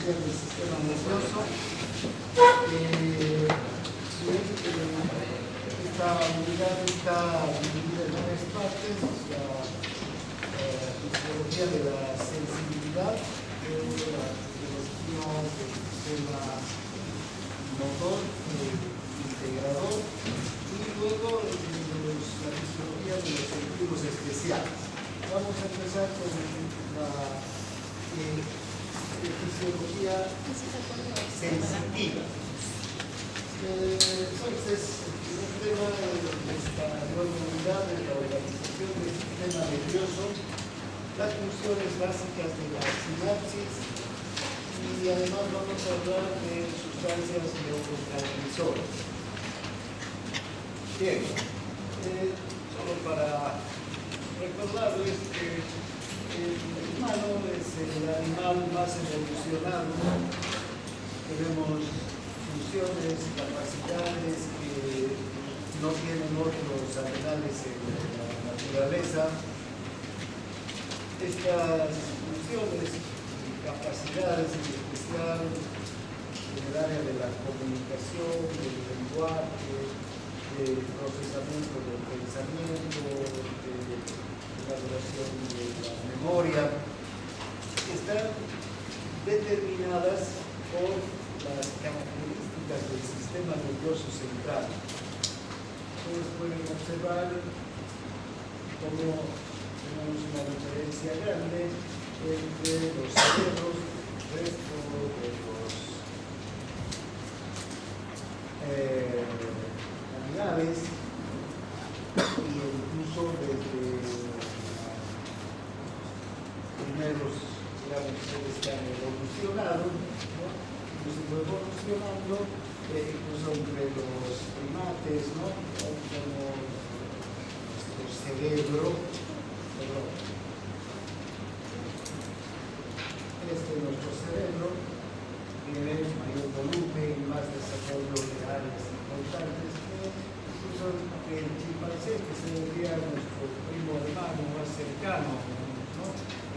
especial del sistema nervioso. Esta unidad está dividida en varias partes: la fisiología de la sensibilidad, la fisiología del sistema motor integrador y luego la fisiología de los sentidos especiales. Vamos a empezar con la fisiología sensitiva. Entonces, el primer tema de esta nueva unidad es la organización del sistema nervioso, las funciones básicas de la sinapsis, y además vamos a hablar de sustancias neurotransmisoras. Bien, solo para recordarles que el humano es el animal más evolucionado. Tenemos funciones, capacidades que no tienen otros animales en la naturaleza. Estas funciones y capacidades, en especial en el área de la comunicación, del lenguaje, del procesamiento del pensamiento, de la elaboración de la memoria, están determinadas por las características del sistema nervioso central. Ustedes pueden observar cómo tenemos una diferencia grande entre los cerebros, el resto de los animales, y incluso desde primeros, digamos, seres que han evolucionado, ¿no? Evolucionando, incluso entre los primates, ¿no? Como nuestro cerebro, este es nuestro cerebro, tiene mayor volumen, más desarrollo de áreas importantes, incluso el chimpancé, que sería nuestro primo hermano más cercano, ¿no?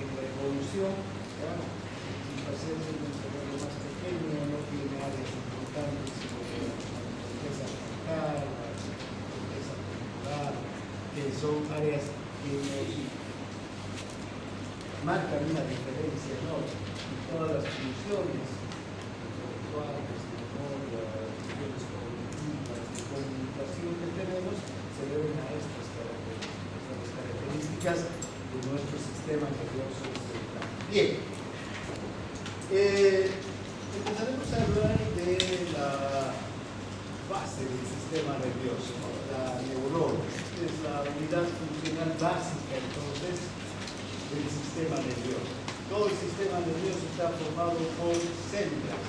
En la evolución, ¿ya? El chimpancé es un cerebro más pequeño, no tiene áreas importantes, sino que la corteza frontal, la corteza temporal, que son áreas que nos marcan una diferencia enorme en todas las funciones intelectuales, de memoria, funciones cognitivas, de comunicación que tenemos, se deben a estas características de nuestro sistema nervioso central. Bien, empezaremos a hablar de la base del sistema nervioso, ¿no? La neurona. Es la unidad funcional básica, entonces, del sistema nervioso. Todo el sistema nervioso está formado por células,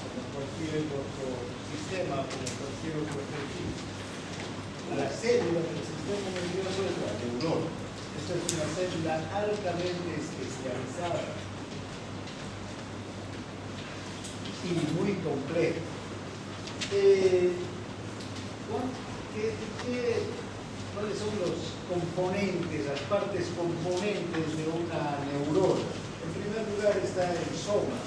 como cualquier otro sistema, como cualquier otro tejido. La célula del sistema nervioso es la neurona. Esta es una célula altamente especializada y muy compleja. ¿Cuáles son los componentes, las partes componentes de una neurona? En primer lugar está el soma,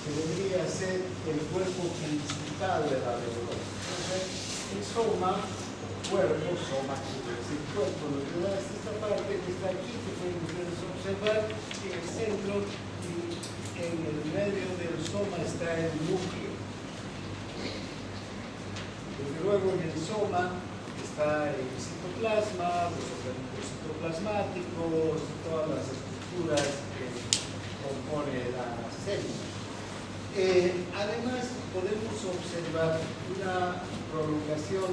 que debería ser el cuerpo principal de la neurona. Entonces, el soma, soma, quiere decir cuerpo, lo que da es esta parte que está aquí, que pueden ustedes observar en el centro, y en el medio del soma está el núcleo. Desde luego en el soma está el citoplasma, los organismos citoplasmáticos, todas las estructuras que componen la célula. Además, podemos observar una prolongación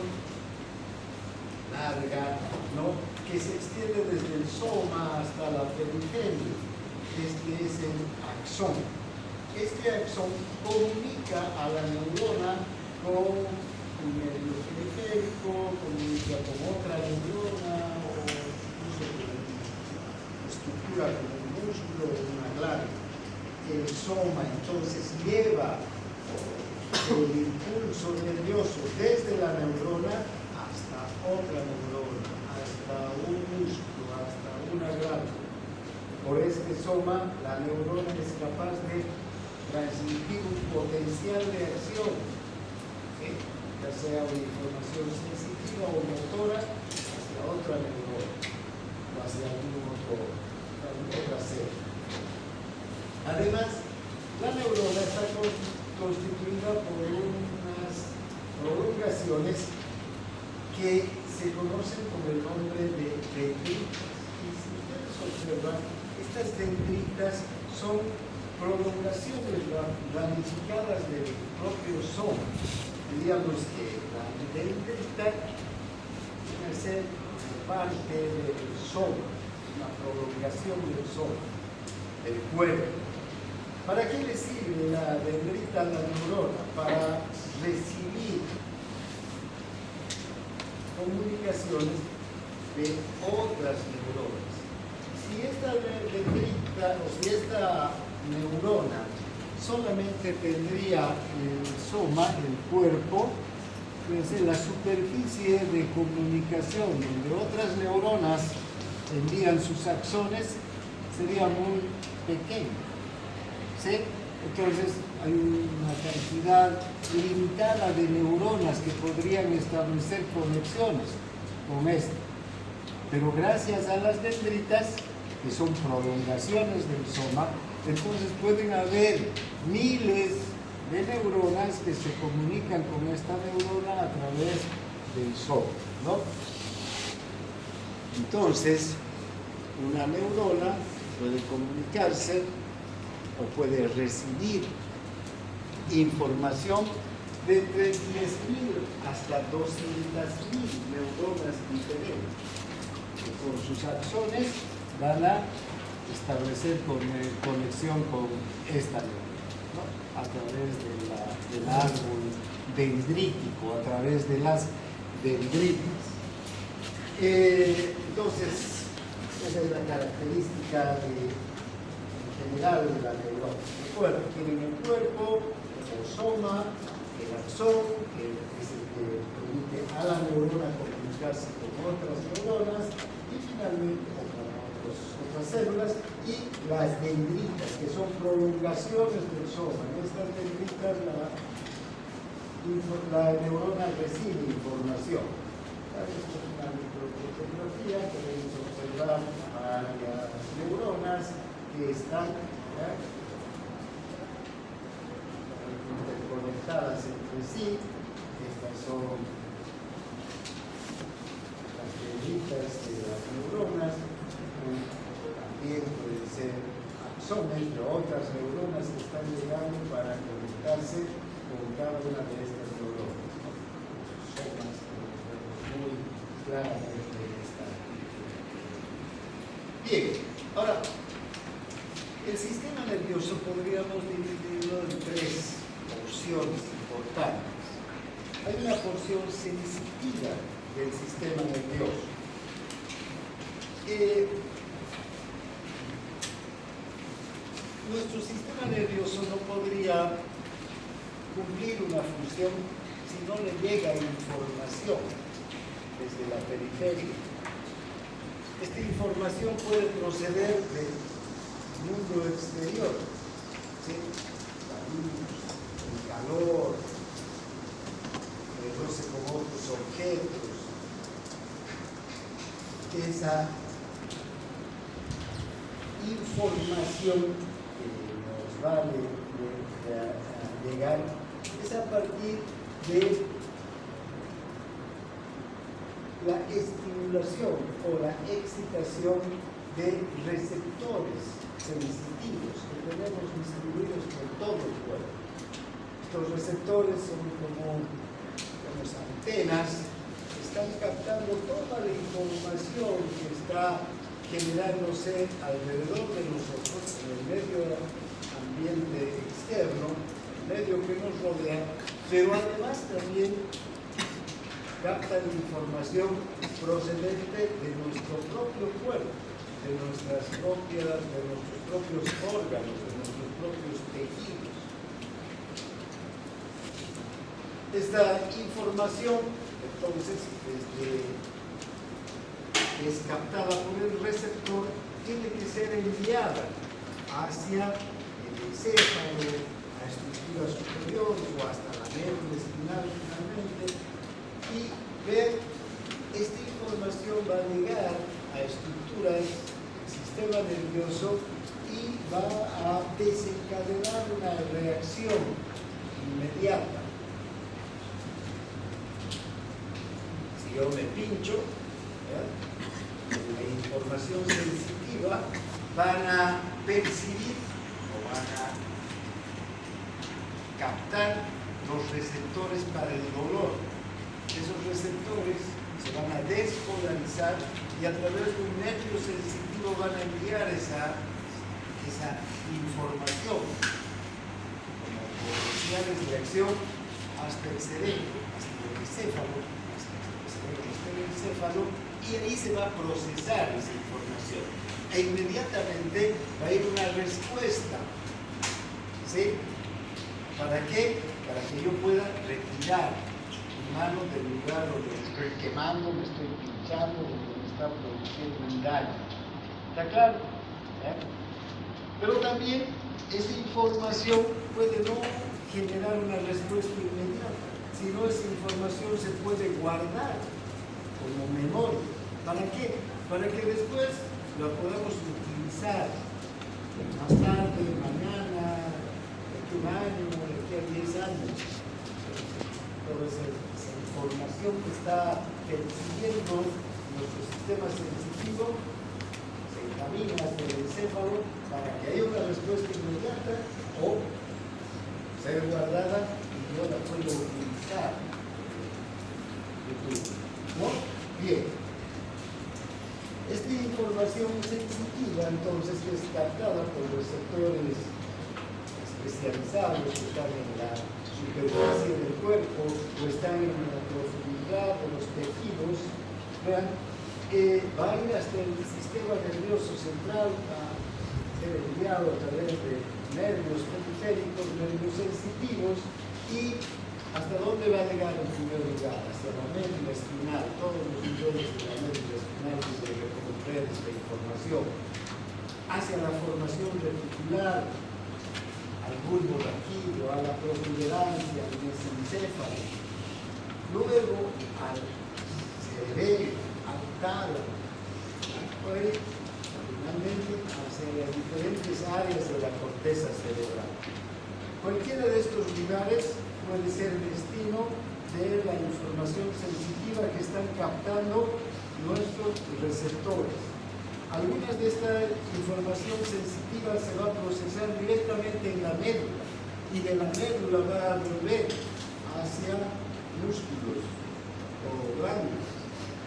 larga, ¿no?, que se extiende desde el soma hasta la periferia. Este es el axón. Este axón comunica a la neurona con un medio periférico, comunica con otra neurona, o incluso con una estructura como un músculo o una glándula. El soma entonces lleva el impulso nervioso desde la neurona hasta otra neurona, hasta un músculo, hasta una glándula. Por este soma, la neurona es capaz de transmitir un potencial de acción, ya sea una información sensitiva o motora, hacia otra neurona o hacia alguna otra célula. Además, la neurona está constituida por unas prolongaciones que se conocen con el nombre de dendritas. Y si ustedes observan, estas dendritas son prolongaciones ramificadas del propio soma. Diríamos que la dendrita debe ser parte del soma, una prolongación del soma, del cuerpo. ¿Para qué le sirve la dendrita a la neurona? Para recibir comunicaciones de otras neuronas. Si esta dendrita o si esta neurona solamente tendría el soma, el cuerpo, pues la superficie de comunicación donde otras neuronas envían sus axones sería muy pequeña. ¿Sí? Entonces hay una cantidad limitada de neuronas que podrían establecer conexiones con esto. Pero gracias a las dendritas, que son prolongaciones del soma, entonces pueden haber miles de neuronas que se comunican con esta neurona a través del soma, ¿no? Entonces, una neurona puede comunicarse o puede recibir información de entre 10.000 hasta 200.000 neuronas diferentes, que con sus axones van a establecer conexión con esta neurona, ¿no? A través del árbol dendrítico, a través de las dendritas. Entonces, esa es la característica general de la neurona. Recuerden, tienen el cuerpo, el soma, el axón, que es el que permite a la neurona comunicarse con otras neuronas y finalmente con otras células, y las dendritas, que son prolongaciones del soma. En estas dendritas la neurona recibe información. Esto es una microfotografía, podemos observar varias neuronas que están interconectadas entre sí. Estas son las dendritas de las neuronas. También pueden ser axones de otras neuronas que están llegando para conectarse con cada una de estas neuronas. Somas que nos vemos muy claramente en esta. Bien, ahora, el sistema nervioso podríamos dividirlo en tres porciones importantes. Hay una porción sensitiva del sistema nervioso. Nuestro sistema nervioso no podría cumplir una función si no le llega información desde la periferia. Esta información puede proceder del mundo exterior, ¿sí? La luz, el calor, el roce con otros objetos. Esa información que nos va a llegar es a partir de la estimulación o la excitación de receptores sensitivos que tenemos distribuidos por todo el cuerpo. Estos receptores son como antenas que están captando toda la información que está generándose alrededor de nosotros, en el medio ambiente externo, el medio que nos rodea, pero además también captan información procedente de nuestro propio cuerpo, de nuestros propios órganos, de nuestros propios tejidos. Esta información, entonces, que es captada por el receptor, tiene que ser enviada hacia el encéfalo, la estructura superior o hasta la médula espinal finalmente, y ver esta información va a llegar a estructuras del sistema nervioso y va a desencadenar una reacción inmediata. Si yo me pincho, la información sensitiva, van a percibir o van a captar los receptores para el dolor. Esos receptores se van a despolarizar y a través de un nervio sensitivo van a enviar esa información como señales de acción hasta el cerebro, hasta el encéfalo, y ahí se va a procesar esa información e inmediatamente va a ir una respuesta. ¿Sí? ¿Para qué? Para que yo pueda retirar mi mano del lugar donde me estoy quemando, me estoy pinchando, donde me está produciendo un daño. ¿Está claro? Pero también esa información puede no generar una respuesta inmediata, sino esa información se puede guardar como memoria. ¿Para qué? Para que después la podamos utilizar más tarde, mañana, de aquí un año, de aquí a 10 años. Toda esa información que está percibiendo nuestro sistema sensitivo se encamina hacia el encéfalo para que haya una respuesta inmediata o ser guardada y yo la puedo utilizar. ¿No? Bien. Esta información sensitiva, entonces, que es captada por receptores especializados que están en la superficie del cuerpo o están en la profundidad de los tejidos, vean, va a ir hasta el sistema nervioso central a ser enviado a través de nervios periféricos, nervios sensitivos, y ¿hasta dónde va a llegar en primer lugar? Hacia la médula espinal, todos los niveles de la médula espinal que se recoger esta información, hacia la formación reticular, al bulbo raquídeo, a la protuberancia, al mesencéfalo, luego al cerebelo, al tálamo, finalmente hacia las diferentes áreas de la corteza cerebral. Cualquiera de estos lugares puede ser el destino de la información sensitiva que están captando nuestros receptores. Algunas de esta información sensitiva se va a procesar directamente en la médula y de la médula va a volver hacia músculos o glándulas.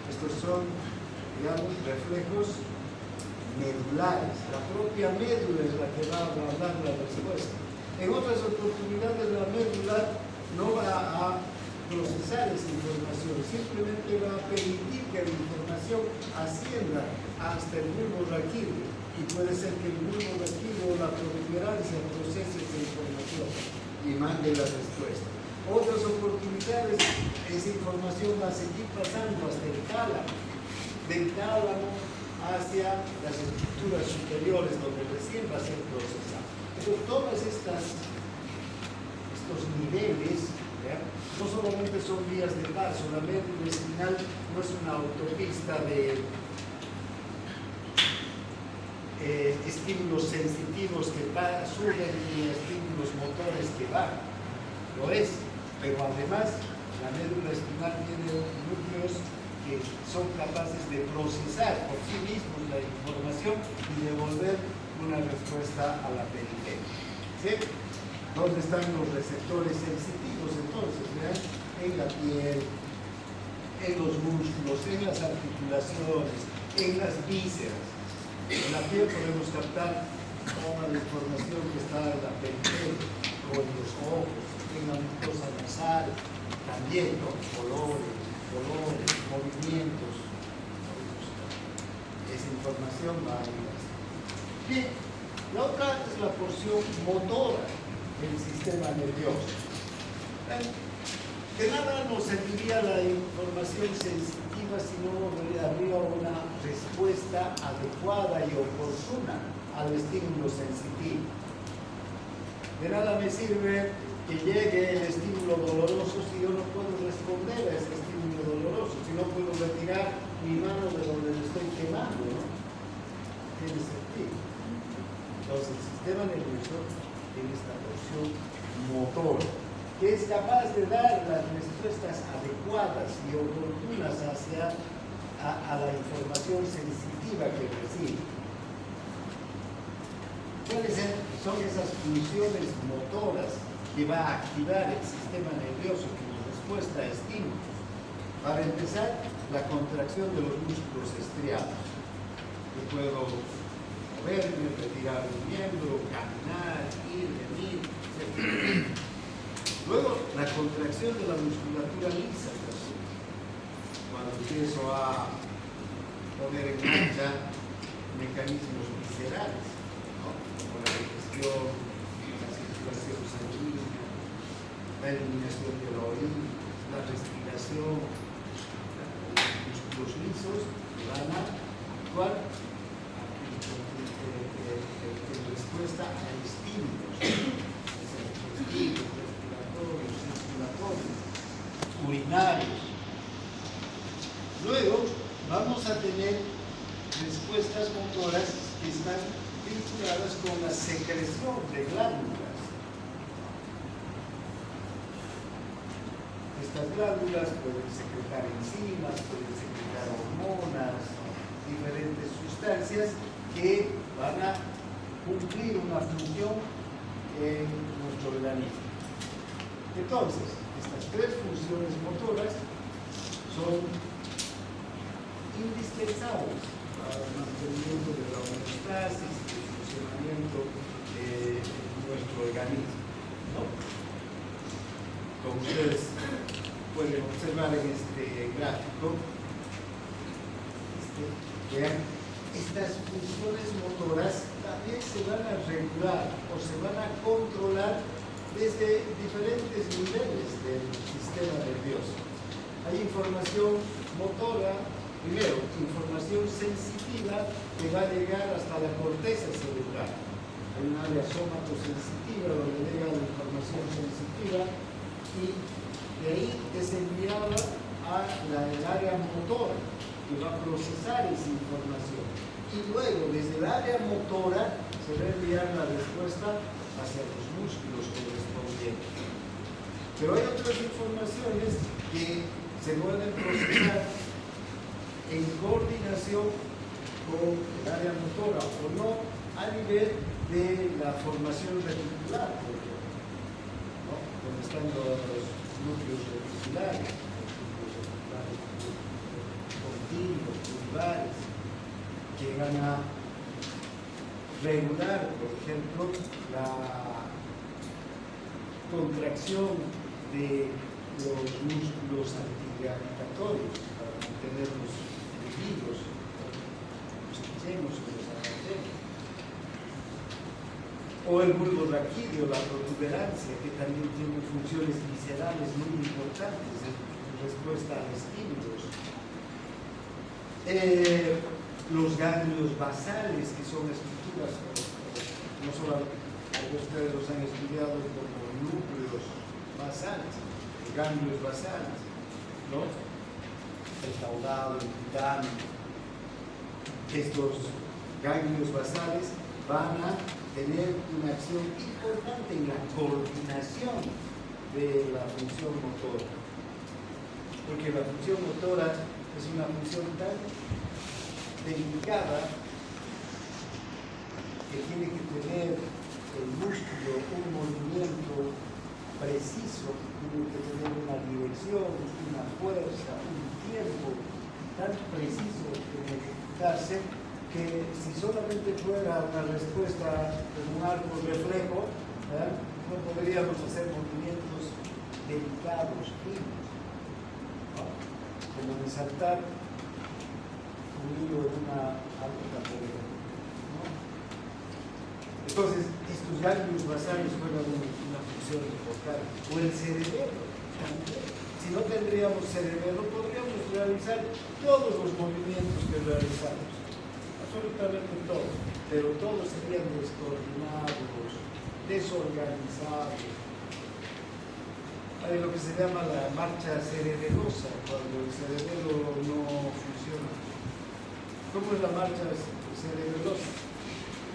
Estos son, digamos, reflejos medulares. La propia médula es la que va a guardar la respuesta. En otras oportunidades la médula no va a procesar esa información, simplemente va a permitir que la información ascienda hasta el bulbo raquídeo, y puede ser que el bulbo raquídeo o la protuberancia procese esa información y mande la respuesta. Otras oportunidades, esa información va a seguir pasando hasta el tálamo, del tálamo hacia las estructuras superiores donde recién va a ser procesada. Entonces, todos estos niveles, ¿ya?, no solamente son vías de paso. La médula espinal no es una autopista de estímulos sensitivos que suben y estímulos motores que bajan. Lo es, pero además la médula espinal tiene núcleos que son capaces de procesar por sí mismos la información y devolver una respuesta a la periferia. ¿Sí? ¿Dónde están los receptores sensitivos entonces? ¿Vean? En la piel, en los músculos, en las articulaciones, en las vísceras. En la piel podemos captar toda la información que está en la periferia, o en los ojos, en la mucosa nasal, también, ¿no?, colores, movimientos. Esa información va a ir así. Bien, la otra es la porción motora del sistema nervioso. De nada nos serviría la información sensitiva si no habría una respuesta adecuada y oportuna al estímulo sensitivo. De nada me sirve que llegue el estímulo doloroso si yo no puedo responder a ese estímulo doloroso, si no puedo retirar mi mano de donde me estoy quemando, ¿no? Tiene sentido. Entonces, el sistema nervioso tiene esta porción motor, que es capaz de dar las respuestas adecuadas y oportunas hacia a la información sensitiva que recibe. ¿Cuáles son esas funciones motoras que va a activar el sistema nervioso como respuesta a estímulos? Para empezar, la contracción de los músculos estriados. Yo puedo moverme, retirar un miembro, caminar, ir, venir, etc. Luego, la contracción de la musculatura lisa. Cuando empiezo a poner en marcha mecanismos viscerales, ¿no? Como la digestión, la circulación sanguínea, la eliminación de la orina, la respiración, los músculos lisos que van a actuar en respuesta a estímulos, respiratorios, circulatorios, urinarios. Luego vamos a tener respuestas motoras que están vinculadas con la secreción de glándulas. Estas glándulas pueden secretar enzimas, pueden secretar hormonas, diferentes sustancias que van a cumplir una función en nuestro organismo. Entonces, estas tres funciones motoras son indispensables para el mantenimiento de la homeostasis y el funcionamiento de nuestro organismo, ¿no? Como ustedes pueden observar en este gráfico, vean, estas funciones motoras también se van a regular o se van a controlar desde diferentes niveles del sistema nervioso. Hay información motora, primero, información sensitiva que va a llegar hasta la corteza cerebral. Hay un área somatosensitiva donde llega la información sensitiva y de ahí es enviada al área motora que va a procesar esa información. Y luego, desde el área motora, se va a enviar la respuesta hacia los músculos correspondientes. Pero hay otras informaciones que se pueden procesar en coordinación con el área motora o no a nivel de la formación reticular, por ejemplo, ¿no? Donde están los núcleos reticulares, continuos, pulvares, que van a regular, por ejemplo, la contracción de los músculos antigravitatorios para mantenerlos erguidos, los echemos o los apartemos. O el bulbo raquídeo, la protuberancia, que también tiene funciones viscerales muy importantes en respuesta a estímulos. Los ganglios basales, que son estructuras, no solo ustedes los han estudiado como núcleos basales, ganglios basales, ¿no? El caudal, el titano. Estos ganglios basales van a tener una acción importante en la coordinación de la función motora, porque la función motora es una función tan delicada que tiene que tener el músculo un movimiento preciso, tiene que tener una dirección, una fuerza, un tiempo tan preciso en ejecutarse que si solamente fuera una respuesta en un arco reflejo, no podríamos hacer movimientos delicados, finos, ¿no? Como de saltar un hilo de una alta, por ejemplo, ¿no? Entonces, estos ganglios basales juegan una función importante. O el cerebelo también. Si no tendríamos cerebelo, podríamos realizar todos los movimientos que realizamos, absolutamente todos, pero todos serían descoordinados, desorganizado. Hay lo que se llama la marcha cerebelosa, cuando el cerebelo no funciona. ¿Cómo es la marcha cerebelosa?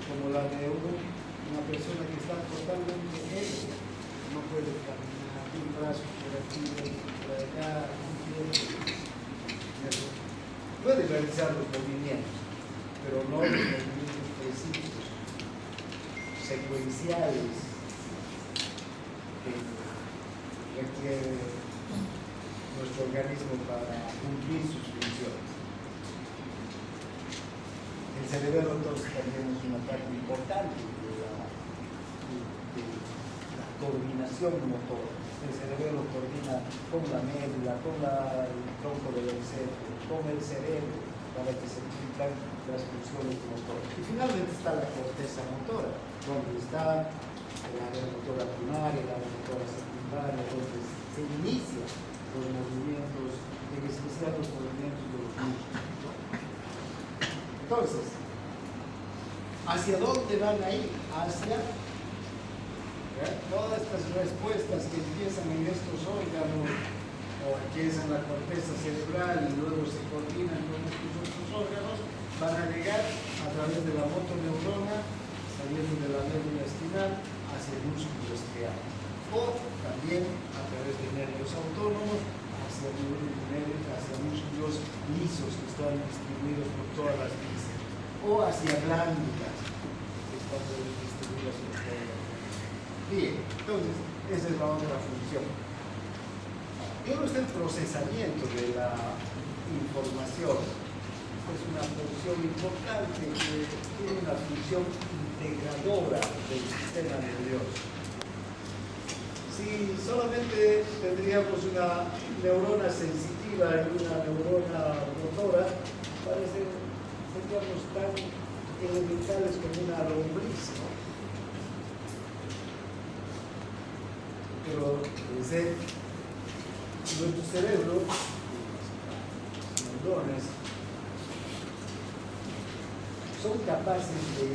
Como la de una persona que está totalmente ebria, no puede caminar, un brazo por aquí, otro por allá, un pie. Puede realizar los movimientos, pero no los movimientos precisos, secuenciales, que requiere nuestro organismo para cumplir sus funciones. El cerebelo entonces también es una parte importante de la coordinación motora. El cerebro coordina con la médula, con el tronco del encéfalo, con el cerebro, para que se cumplan las funciones motoras. Y finalmente está la corteza motora, donde está el área motora primaria, el área motora secundaria, donde se inician los movimientos, en especial los movimientos de los músculos. Entonces, ¿hacia dónde van a ir? Hacia todas estas respuestas que empiezan en estos órganos, o empiezan en la corteza cerebral y luego se coordinan con estos otros órganos, van a llegar a través de la motoneurona, saliendo de la médula espinal, hacia el músculo estriado. O también a través de nervios autónomos, hacia músculos lisos que están distribuidos por todas las vísceras. O hacia glándulas que están distribuidas por todas las vísceras. Bien, entonces, esa es la otra función. Y luego está el procesamiento de la información. Esta es una función importante que tiene una función integradora del sistema nervioso. Si solamente tendríamos una neurona sensitiva y una neurona motora, seríamos tan elementales como una lombriz, ¿no? Pero nuestro cerebro, los neurones, son capaces de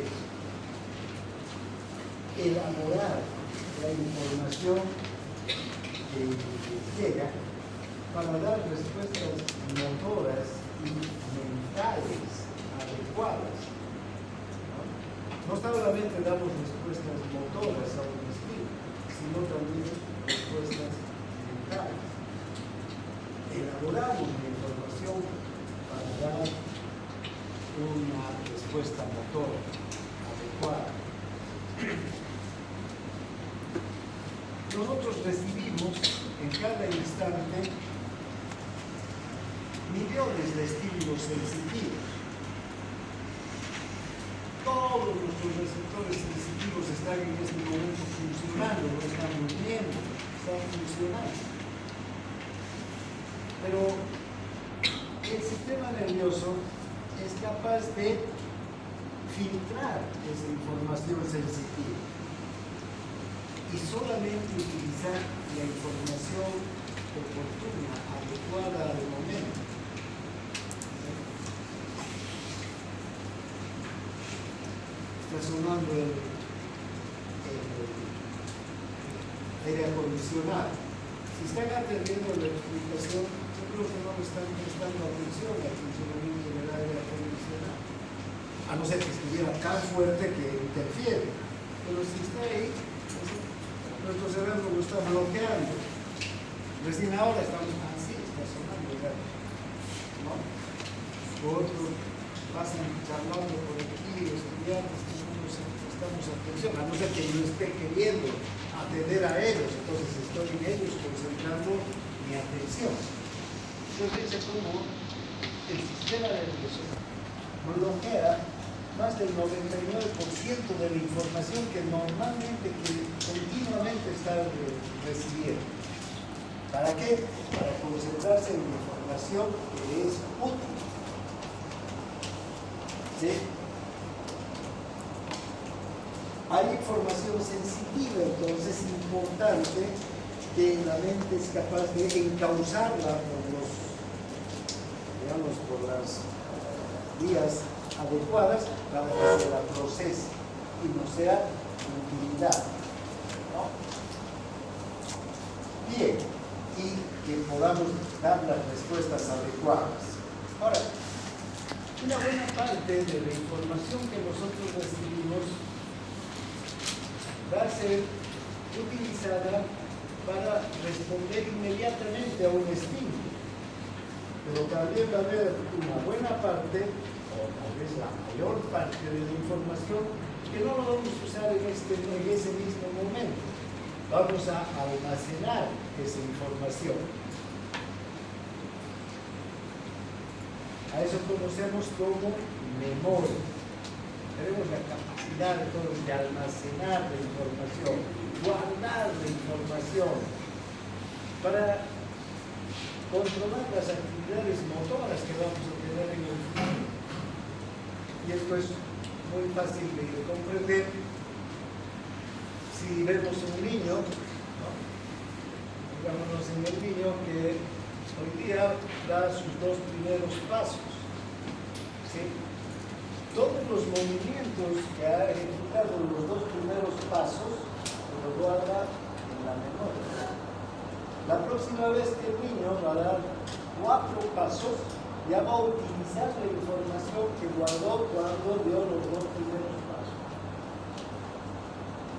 elaborar la información que llega para dar respuestas motoras y mentales adecuadas. No solamente damos respuestas motoras a un estímulo, sino también respuestas mentales. Elaboramos la información para dar una respuesta motora adecuada. Nosotros recibimos en cada instante millones de estímulos sensitivos. Todos nuestros receptores sensitivos están en este momento funcionando, no están durmiendo, están funcionando. Pero el sistema nervioso es capaz de filtrar esa información sensitiva y solamente utilizar la información oportuna, adecuada al momento. Está sonando el aire acondicionado. Si están atendiendo la explicación, yo creo que no le están prestando atención al funcionamiento del aire acondicionado. A no ser que estuviera tan fuerte que interfiere. Pero si está ahí, nuestro cerebro lo está bloqueando. Recién ahora estamos así, está sonando el aire, ¿no? Otros pasan charlando por aquí, estudiantes que no prestamos atención, a no ser que yo esté queriendo atender a ellos, entonces estoy en ellos concentrando mi atención. Entonces fíjense cómo el sistema nervioso bloquea más del 99% de la información que normalmente, que continuamente está recibiendo. ¿Para qué? Para concentrarse en información que es útil. ¿Sí? Hay información sensitiva, entonces es importante que la mente es capaz de encauzarla por las vías adecuadas para que se la procese y no sea utilidad. podamos dar las respuestas adecuadas. Ahora, una buena parte de la información que nosotros recibimos va a ser utilizada para responder inmediatamente a un estímulo. Pero también va a haber una buena parte, o tal vez la mayor parte de la información, que no lo vamos a usar en ese mismo momento. Vamos a almacenar esa información. A eso conocemos como memoria. Tenemos la capacidad entonces de almacenar la información, guardar la información para controlar las actividades motoras que vamos a tener en el futuro. Y esto es muy fácil de comprender si vemos un niño, ¿no? Pongámonos en el niño que hoy día da sus 2 primeros pasos. ¿Sí? Todos los movimientos que ha ejecutado en los 2 primeros pasos los guarda en la memoria. La próxima vez que el niño va a dar 4 pasos, ya va a utilizar la información que guardó cuando dio los 2 primeros pasos.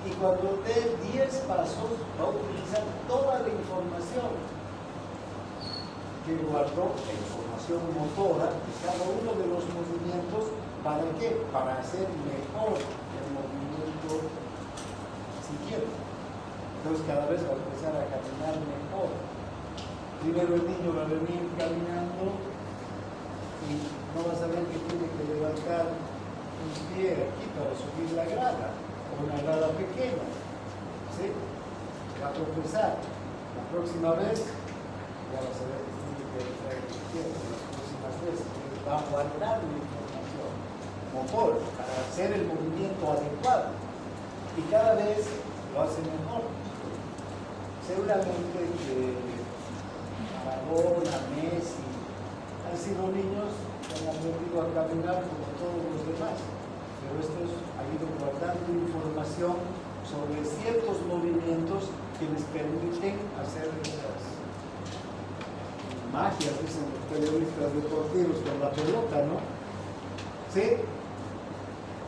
Y cuando dé 10 pasos, va a utilizar toda la información que guardó, la información motora de cada uno de los movimientos. ¿Para qué? Para hacer mejor el movimiento siguiente. Entonces cada vez va a empezar a caminar mejor. Primero el niño va a venir caminando y no va a saber que tiene que levantar un pie aquí para subir la grada, o una grada pequeña. ¿Sí? Va a tropezar. La próxima vez ya va a saber que tiene que levantar el pie. Las próximas veces va a guardar la información motor para hacer el movimiento adecuado. Y cada vez lo hace mejor. Seguramente que Maradona, Messi han sido niños que han aprendido a caminar como todos los demás, pero estos han ido guardando información sobre ciertos movimientos que les permiten hacer esas magias, dicen los periodistas deportivos, con la pelota, ¿no? ¿Sí?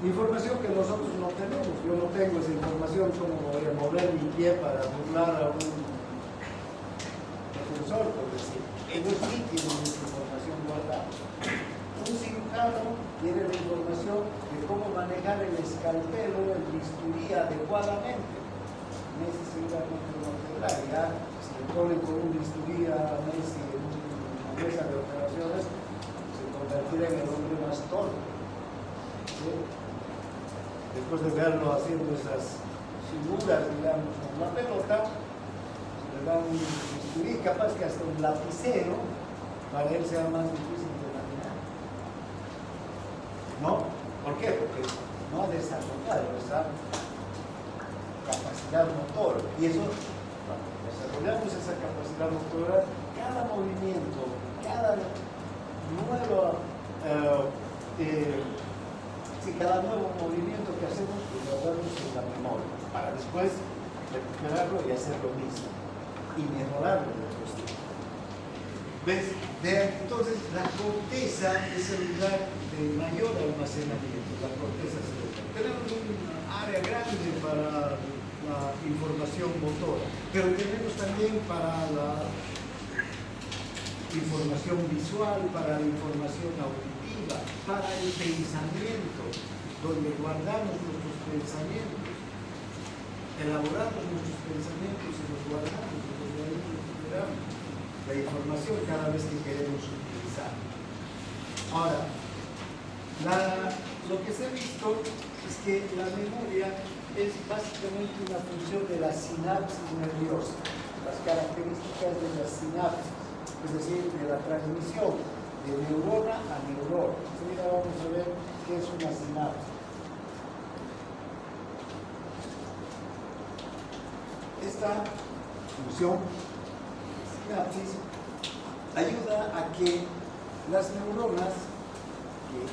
Información que nosotros no tenemos. Yo no tengo esa información, como voy a mover mi pie para burlar a un defensor, por decir. Ellos sí tienen esa información guardada. Un cirujano tiene la información de cómo manejar el escalpelo, el bisturí adecuadamente. Messi seguramente no tendrá. Ya, si le ponen con un bisturí a Messi en una mesa de operaciones, se convertirá en el hombre más torpe. ¿Sí? Después de verlo haciendo esas figuras, digamos, con la pelota, le dan un bisturí, capaz que hasta un lapicero, para él sea más difícil de manejar. ¿No? ¿Por qué? Porque no ha desarrollado esa capacidad motora. Y eso, cuando desarrollamos esa capacidad motora, cada movimiento, cada nuevo cada nuevo movimiento que hacemos lo guardamos en la memoria para después recuperarlo y hacer lo mismo y mejorarlo después. ¿Ves? Entonces la corteza es el lugar de mayor almacenamiento, la corteza cerebral. Tenemos un área grande para la información motora, pero tenemos también para la información visual, para la información auditiva, para el pensamiento, donde guardamos nuestros pensamientos, elaboramos nuestros pensamientos y los guardamos, y recuperamos la información cada vez que queremos utilizar. Ahora, lo que se ha visto es que la memoria es básicamente una función de la sinapsis nerviosa, las características de la sinapsis, es decir, de la transmisión de neurona a neurona. Enseguida vamos a ver qué es una sinapsis. Esta función, sinapsis, ayuda a que las neuronas que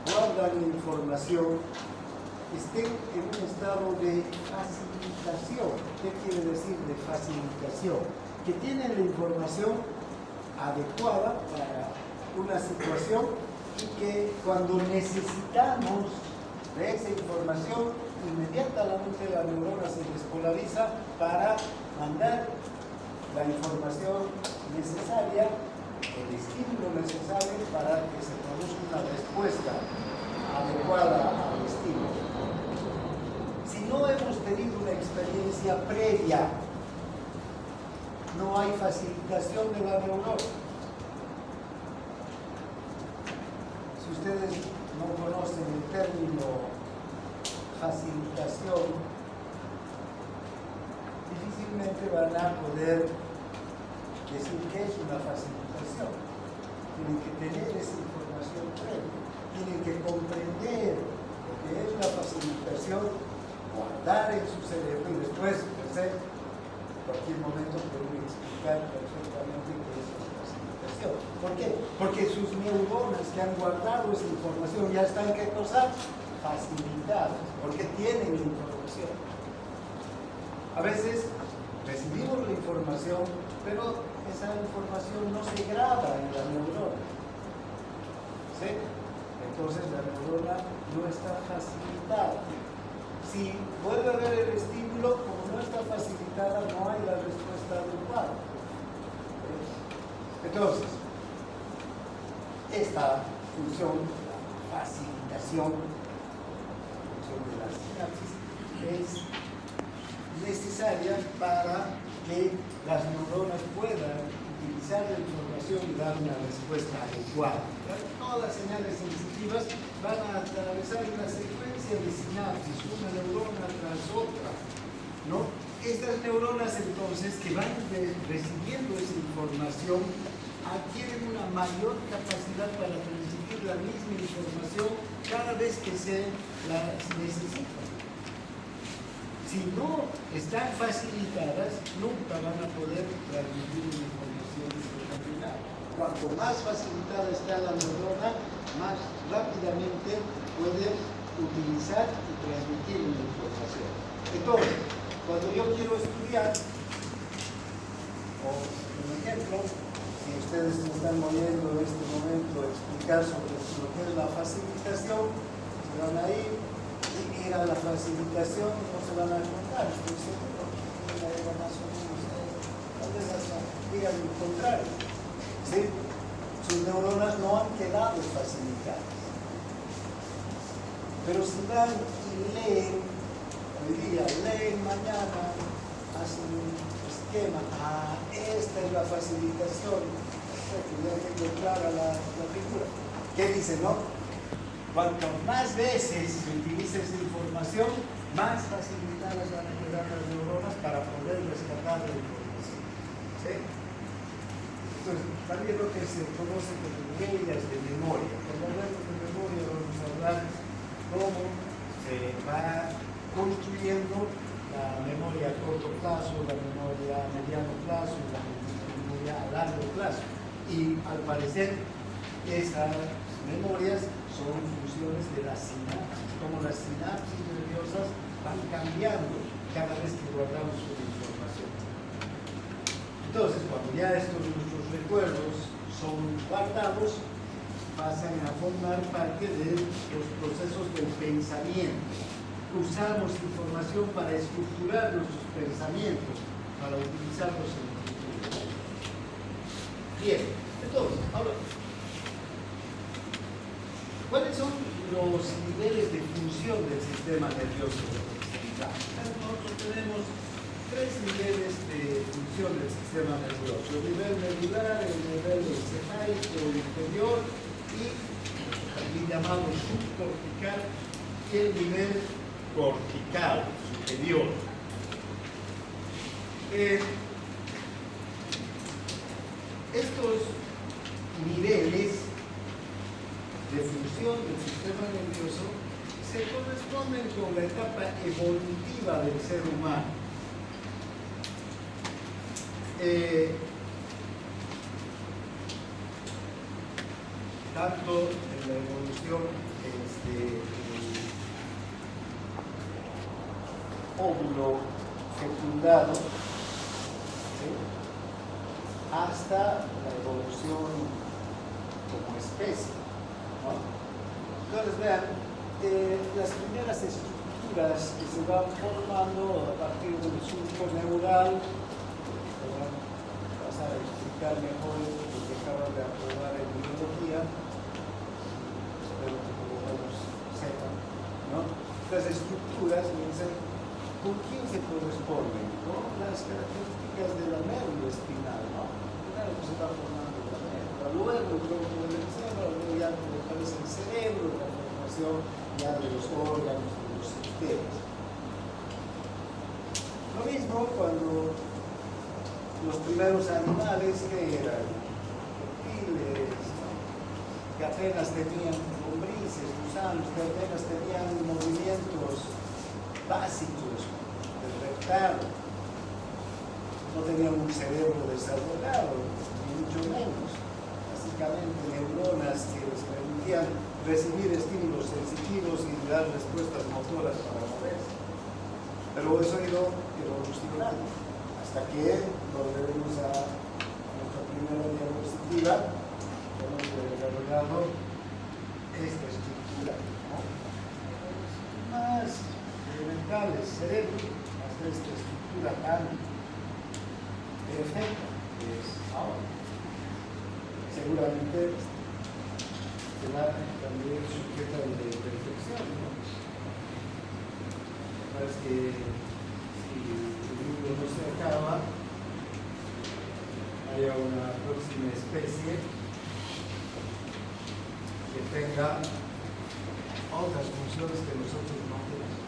guardan la información estén en un estado de facilitación. ¿Qué quiere decir de facilitación? que tienen la información adecuada para una situación y que cuando necesitamos de esa información, inmediatamente la neurona se despolariza para mandar la información necesaria, el estímulo necesario para que se produzca una respuesta adecuada al estímulo. Si no hemos tenido una experiencia previa, no hay facilitación de la neurona. Si ustedes no conocen el término facilitación, difícilmente van a poder decir qué es una facilitación. Tienen que tener esa información previa, tienen que comprender lo que es la facilitación, guardar en su cerebro y después, en cualquier momento pueden explicar perfectamente qué es la facilitación. ¿Por qué? Porque sus neuronas que han guardado esa información ya están, ¿qué cosa? Facilitadas, porque tienen la información. A veces recibimos la información, pero esa información no se graba en la neurona. ¿Sí? Entonces la neurona no está facilitada. Si vuelve a ver el estímulo, como no está facilitada, no hay la respuesta adecuada. Entonces, esta función, la facilitación, de la sinapsis, es necesaria para que las neuronas puedan utilizar la información y dar una respuesta adecuada. Todas las señales sensitivas van a atravesar una secuencia de sinapsis, una neurona tras otra, ¿no? Estas neuronas entonces que van recibiendo esa información adquieren una mayor capacidad para transmitir la misma información cada vez que se la necesita. Si no están facilitadas, nunca van a poder transmitir una información determinada. Cuanto más facilitada está la neurona, más rápidamente puede utilizar y transmitir una información. Entonces, cuando yo quiero estudiar, o por ejemplo, si ustedes me están oyendo en este momento explicar sobre lo que es la facilitación, se van a ir y ir a la facilitación y no se van a contar, estoy seguro que era más o menos tal vez hasta digan lo contrario. ¿Sí? Sus neuronas no han quedado facilitadas. Pero si van y leen, hoy día leen, mañana hacen un esquema, esta es la facilitación, ya tengo clara la figura. ¿Qué dice, no? Cuanto más veces se utiliza esa información, más facilitadas van a quedar las neuronas para poder rescatar la información. ¿Sí? Entonces, también lo que se conoce como huellas de memoria. Cuando hablamos de memoria vamos a hablar cómo se va construyendo la memoria a corto plazo, la memoria a mediano plazo y la memoria a largo plazo. Y al parecer esas memorias son funciones de las sinapsis, como las sinapsis nerviosas van cambiando cada vez que guardamos una información. Entonces, cuando ya estos nuestros recuerdos son guardados, pasan a formar parte de los procesos del pensamiento. Usamos información para estructurar nuestros pensamientos, para utilizarlos en el futuro. Bien, entonces, ahora, ¿cuáles son los niveles de función del sistema nervioso central? Nosotros tenemos tres niveles de función del sistema nervioso: el nivel medular, el nivel encefálico inferior y el llamado subcortical y el nivel cortical superior. Estos niveles de función del sistema nervioso se corresponden con la etapa evolutiva del ser humano. Tanto en la evolución óvulo fecundado, ¿sí? hasta la evolución como especie, ¿no? Entonces vean, las primeras estructuras que se van formando a partir del surco neural, voy a pasar a explicar mejor lo que acaban de aprobar en biología, espero que todos sepan, ¿no? Las estructuras dicen con quién se corresponden, con las características de la médula espinal, ¿no? Primero que se va formando la médula, luego el tronco del cerebro, luego ya aparece el cerebro, la formación ya de los órganos, de los sistemas. Lo mismo cuando los primeros animales que eran reptiles, ¿no? Que apenas tenían lombrices, gusanos, que apenas tenían movimientos básicos del reptado, no tenían un cerebro desarrollado, ni mucho menos. Básicamente neuronas que les permitían recibir estímulos sensitivos y dar respuestas motoras para moverse. Pero eso ha ido evolucionando hasta que volveremos a nuestra primera diapositiva. Hemos desarrollado esta estructura, ¿no? Más elementales, cerebro, más de esta estructura tan perfecta que es ahora. Seguramente será también sujeta de perfección, ¿no? Es que si el libro no se acaba, haya una próxima especie que tenga otras funciones que nosotros no tenemos.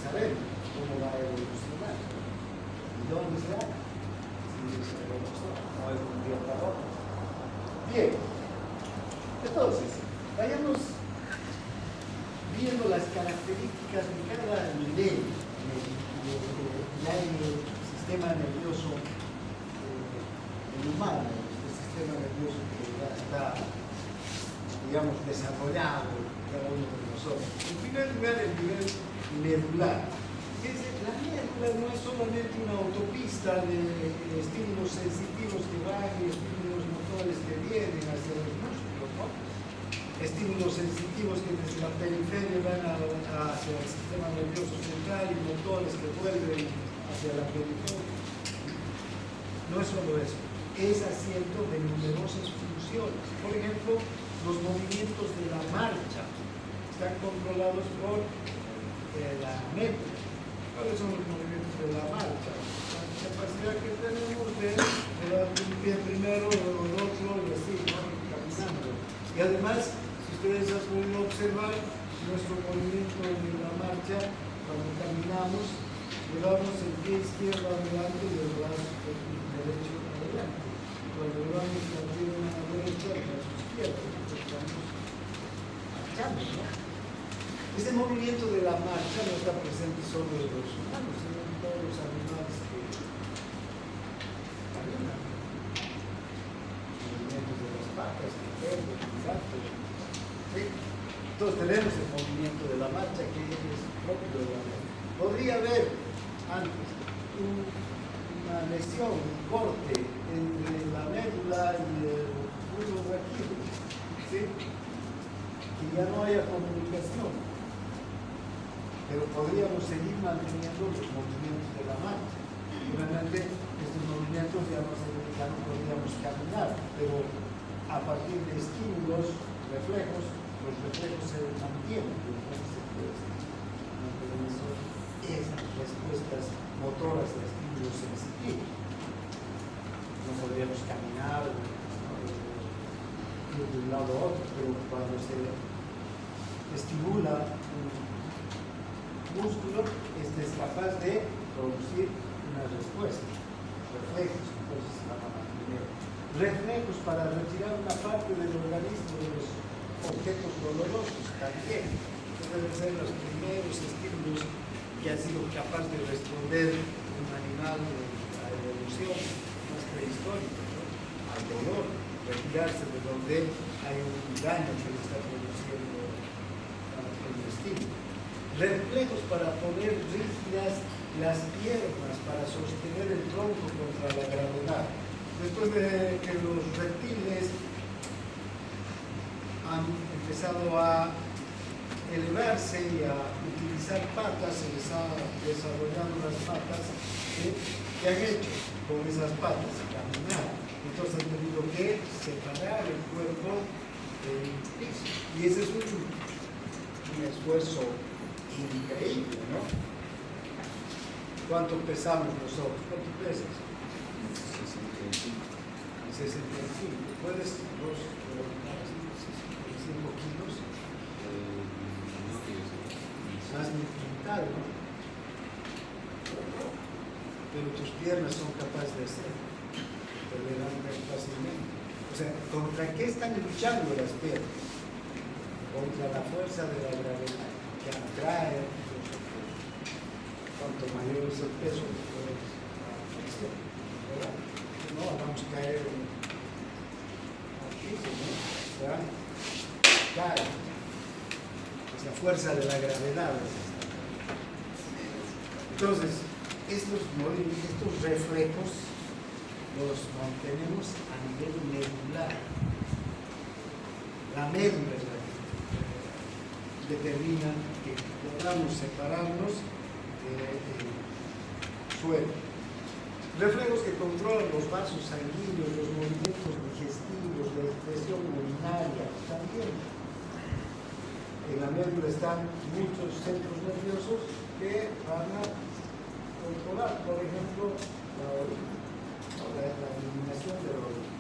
Sabemos cómo va a evolucionar y dónde se haga. Si se evoluciona, no es de un día para otro. Bien, entonces, vayamos viendo las características de cada nivel del sistema nervioso humano, el sistema nervioso que ya está, digamos, desarrollado cada uno de nosotros. En primer lugar, el nivel medular. La médula no es solamente una autopista de estímulos sensitivos que van y estímulos motores que vienen hacia los músculos, ¿no? Estímulos sensitivos que desde la periferia van hacia el sistema nervioso central y motores que vuelven hacia la periferia. No es solo eso, es asiento de numerosas funciones. Por ejemplo, los movimientos de la marcha están controlados por la médula. ¿Cuáles son los movimientos de la marcha? La capacidad que tenemos de dar un pie primero, el otro y así, ¿no? Caminando. Y además, si ustedes han podido observar nuestro movimiento de la marcha, cuando caminamos, llevamos el pie izquierdo adelante y el brazo derecho adelante. Cuando llevamos la pierna derecha, el brazo izquierdo, estamos marchando, ¿no? Este movimiento de la marcha no está presente solo en los humanos, sino en todos los animales que caminan. Los movimientos de las patas, el perro, el gato. ¿Sí? Entonces tenemos el movimiento de la marcha que es propio de la médula. Podría haber antes una lesión, un corte entre la médula y el bulbo raquídeo, ¿sí? Que ya no haya comunicación. Pero podríamos seguir manteniendo los movimientos de la marcha. Obviamente, estos movimientos ya no podríamos caminar, pero a partir de estímulos, reflejos, los reflejos se mantienen, esas respuestas motoras de estímulos sensitivos. No podríamos caminar, ir de un lado a otro, pero cuando se estimula un músculo, este es capaz de producir una respuesta, reflejos, entonces se van a mantener. Reflejos para retirar una parte del organismo de los objetos dolorosos también. Estos deben ser los primeros estímulos que ha sido capaz de responder un animal de la evolución más prehistórica, ¿no? Al dolor, retirarse de donde hay un daño que le está produciendo el estímulo. reflejos para poner rígidas las piernas, para sostener el tronco contra la gravedad. Después de que los reptiles han empezado a elevarse y a utilizar patas, se les ha desarrollado las patas, ¿sí? ¿Qué han hecho con esas patas? Caminar. Entonces han tenido que separar el cuerpo del piso. Y ese es un esfuerzo increíble, ¿no? ¿Cuánto pesamos nosotros? ¿Cuánto pesas? 65. ¿Puedes vos levantar así? 65 kilos. Más de un quintal, ¿no? Pero tus piernas son capaces de hacer. Te levantan fácilmente. O sea, ¿contra qué están luchando las piernas? Contra la fuerza de la gravedad que atrae. Cuanto mayor es el peso, pues la presión, ¿verdad? No, vamos a caer al piso, ¿no? ¿Verdad? Cae. Es la fuerza de la gravedad. Entonces, estos reflejos los mantenemos a nivel medular. La médula es la que determina que podamos separarnos del suelo. Reflejos que controlan los vasos sanguíneos, los movimientos digestivos, la expresión urinaria, también. En la médula están muchos centros nerviosos que van a controlar, por ejemplo, la orina, la eliminación de la orina,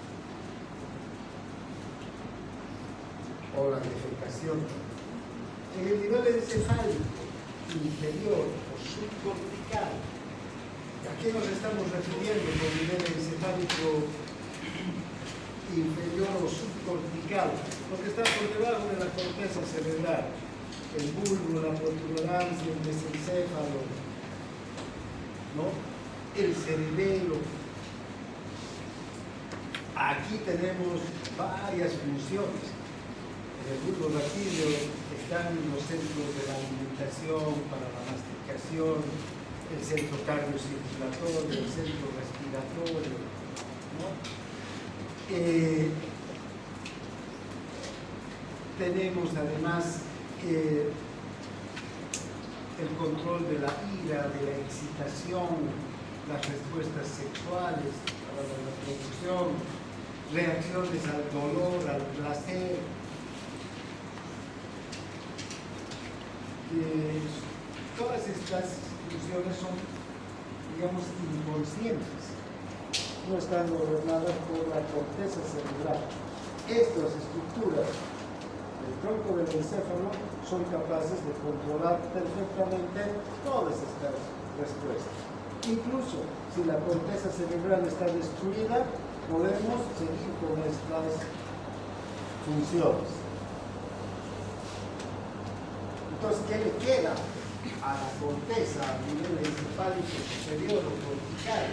o la defecación. En el nivel encefálico inferior o subcortical, ¿a qué nos estamos refiriendo con nivel encefálico inferior o subcortical? Porque está por debajo de la corteza cerebral, el bulbo, la protuberancia, el mesencéfalo, ¿no? El cerebelo. Aquí tenemos varias funciones. En el bulbo raquídeo están los centros de la alimentación para la masticación, el centro cardiocirculatorio, el centro respiratorio, ¿no? Tenemos además el control de la ira, de la excitación, las respuestas sexuales para la reproducción, reacciones al dolor, al placer. Todas estas funciones son, digamos, inconscientes, no están gobernadas por la corteza cerebral. Estas estructuras del tronco del encéfalo son capaces de controlar perfectamente todas estas respuestas. Incluso si la corteza cerebral está destruida, podemos seguir con estas funciones. Entonces, ¿qué le queda a la corteza a nivel encefálico superior o cortical?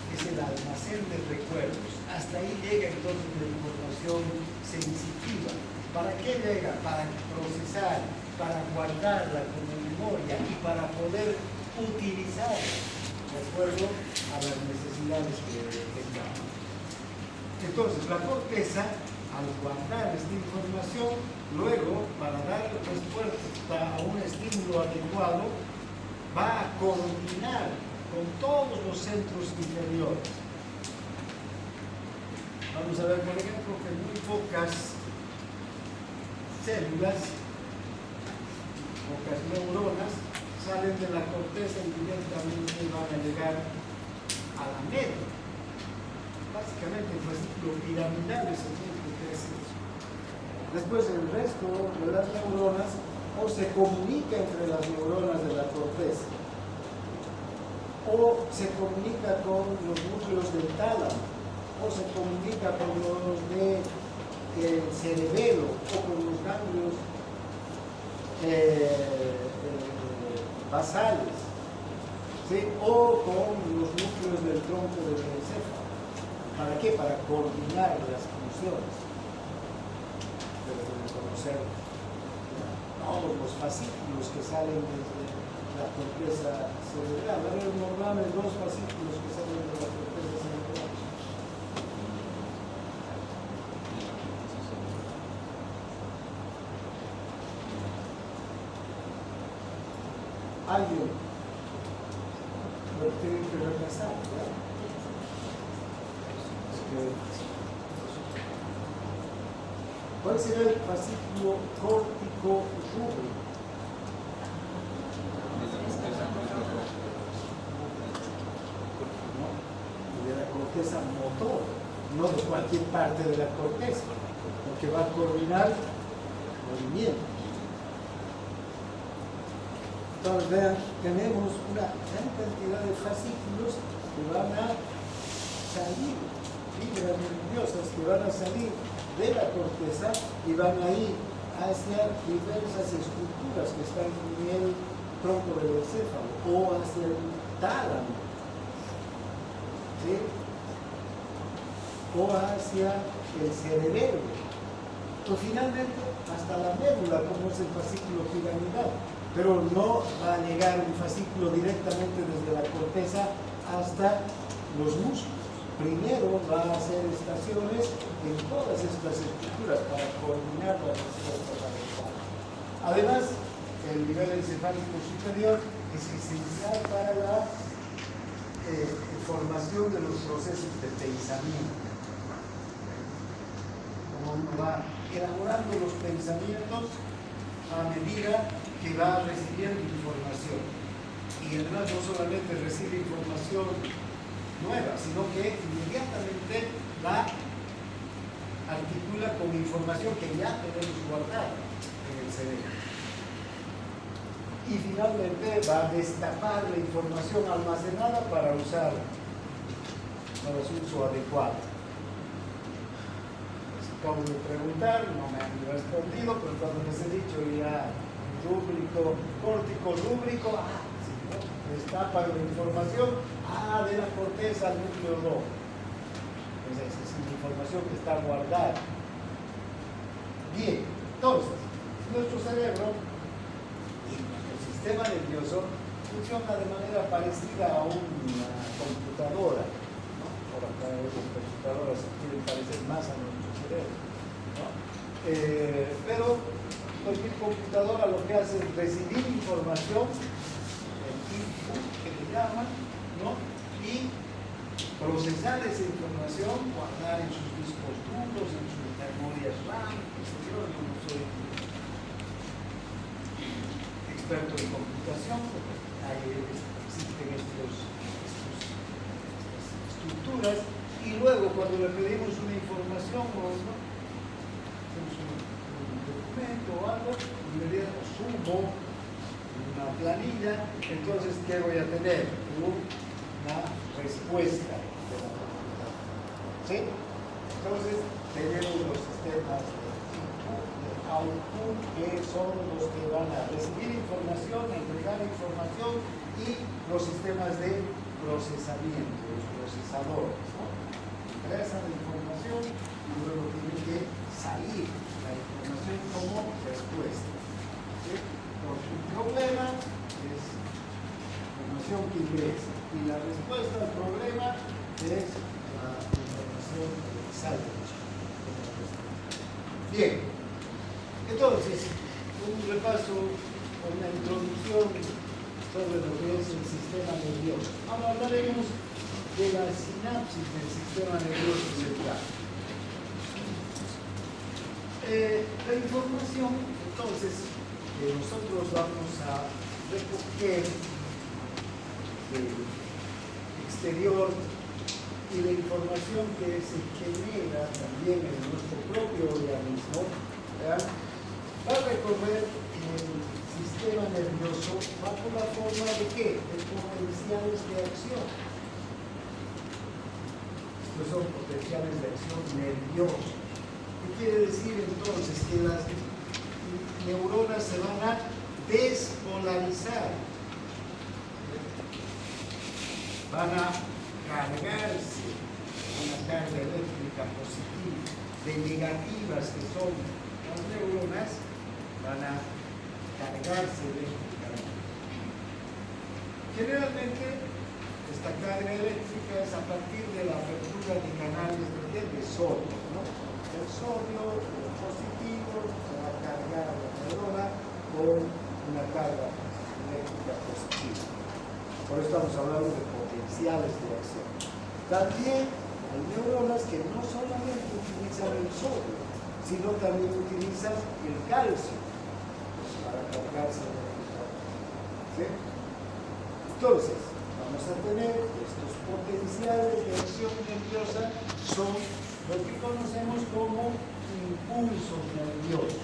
Es el almacén de recuerdos. Hasta ahí llega entonces la información sensitiva. ¿Para qué llega? Para procesar, para guardarla como memoria y para poder utilizarla de acuerdo a las necesidades que tengamos. Entonces, la corteza, al guardar esta información, luego, para dar respuesta a un estímulo adecuado, va a coordinar con todos los centros inferiores. Vamos a ver, por ejemplo, que muy pocas células, pocas neuronas, salen de la corteza y directamente van a llegar a la médula. Básicamente, el fascículo piramidal es el único que hace eso. Después, el resto de las neuronas o se comunica entre las neuronas de la corteza o se comunica con los núcleos del tálamo o se comunica con los del cerebelo o con los ganglios basales, ¿sí? O con los núcleos del tronco del encéfalo. ¿Para qué? Para coordinar las funciones. Debes de conocerlo. todos los fascículos que salen desde la corteza cerebral. A ver, nombrame dos fascículos que salen de la corteza cerebral. Alguien lo tiene que repasar, ¿verdad? ¿Cuál será el fascículo córtico rúbrico? De la corteza motor, no de cualquier parte de la corteza, lo que va a coordinar movimiento. Entonces, vean, tenemos una gran cantidad de fascículos que van a salir, fibras nerviosas que van a salir de la corteza y van a ir hacia diversas estructuras que están en el tronco del encéfalo o hacia el tálamo, ¿sí? O hacia el cerebelo, o finalmente hasta la médula, como es el fascículo piramidal. Pero no va a llegar un fascículo directamente desde la corteza hasta los músculos. Primero va a hacer estaciones en todas estas estructuras para coordinar la respuesta adecuada. Además, el nivel encefálico superior es esencial para la formación de los procesos de pensamiento. Como uno va elaborando los pensamientos a medida que va recibiendo información. Y además no solamente recibe información nueva, sino que inmediatamente la articula con información que ya tenemos guardada en el cerebro. Y finalmente va a destapar la información almacenada para usarla para su uso adecuado. Acabo de preguntar, no me han respondido, pero cuando les he dicho ya rúbrico, córtico rúbrico, sí, ¿no? Destapa la información, de la corteza al núcleo rojo. Entonces, esa es la información que está guardada. Bien, entonces, nuestro cerebro y nuestro sistema nervioso funciona de manera parecida a una computadora, ¿no? Ahora cada vez las computadoras se quieren parecer más a nuestro cerebro, ¿no? Pero cualquier computadora lo que hace es recibir información, el input que le llaman, ¿no? Y procesar esa información, guardar en sus discos duros, en sus memorias RAM, yo no soy experto en computación, porque existen estas estructuras, y luego cuando le pedimos una información o no, un documento o algo, le sumo una planilla, entonces ¿qué voy a tener? Una respuesta de la computadora. ¿Sí? Entonces tenemos los sistemas de input, de output, que son los que van a recibir información, entregar información, y los sistemas de procesamiento, los procesadores, ¿no? Ingresan la información y luego tiene que salir la información como respuesta. ¿Sí? Porque el problema es la información que ingresa y la respuesta al problema es la información que sale. Bien, entonces, un repaso, una introducción sobre lo que es el sistema nervioso. Ahora hablaremos de la sinapsis del sistema nervioso central. La información, entonces, que nosotros vamos a recoger del exterior y la información que se genera también en nuestro propio organismo, ¿verdad? Va a recorrer el sistema nervioso bajo la forma de ¿qué? De potenciales de acción. Estos son potenciales de acción nerviosos. ¿Qué quiere decir entonces? Que las neuronas se van a despolarizar, van a cargarse una carga eléctrica positiva de negativas que son las neuronas, van a cargarse eléctricamente. Generalmente, esta carga eléctrica es a partir de la apertura de canales de sodio, ¿no? El sodio, el positivo, se va a cargar la neurona con una carga eléctrica positiva. Por eso estamos hablando de potenciales de acción. También hay neuronas que no solamente utilizan el sodio, sino también utilizan el calcio para cargarse eléctricamente. ¿Sí? Entonces, vamos a tener estos potenciales de acción nerviosa, son lo que conocemos como impulsos nerviosos.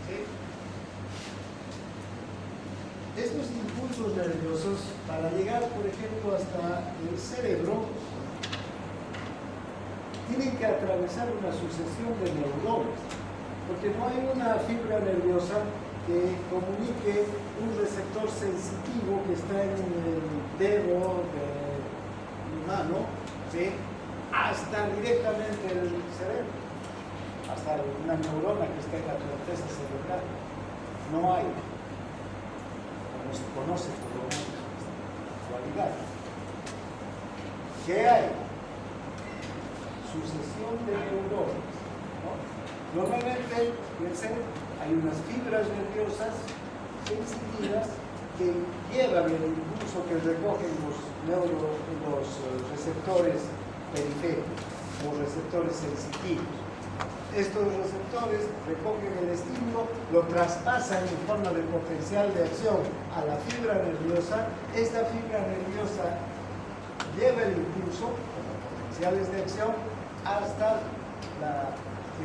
¿Sí? Estos impulsos nerviosos, para llegar, por ejemplo, hasta el cerebro, tienen que atravesar una sucesión de neuronas, porque no hay una fibra nerviosa que comunique un receptor sensitivo que está en el dedo de mano, ¿sí?, hasta directamente el cerebro, hasta una neurona que está en la corteza cerebral. No hay, como se conoce por lo menos en la actualidad. ¿Qué hay? Sucesión de neuronas, ¿no? Normalmente, fíjense, hay unas fibras nerviosas sensitivas que llevan el impulso que recogen los receptores periféricos o receptores sensitivos. Estos receptores recogen el estímulo, lo traspasan en forma de potencial de acción a la fibra nerviosa. Esta fibra nerviosa lleva el impulso con los potenciales de acción hasta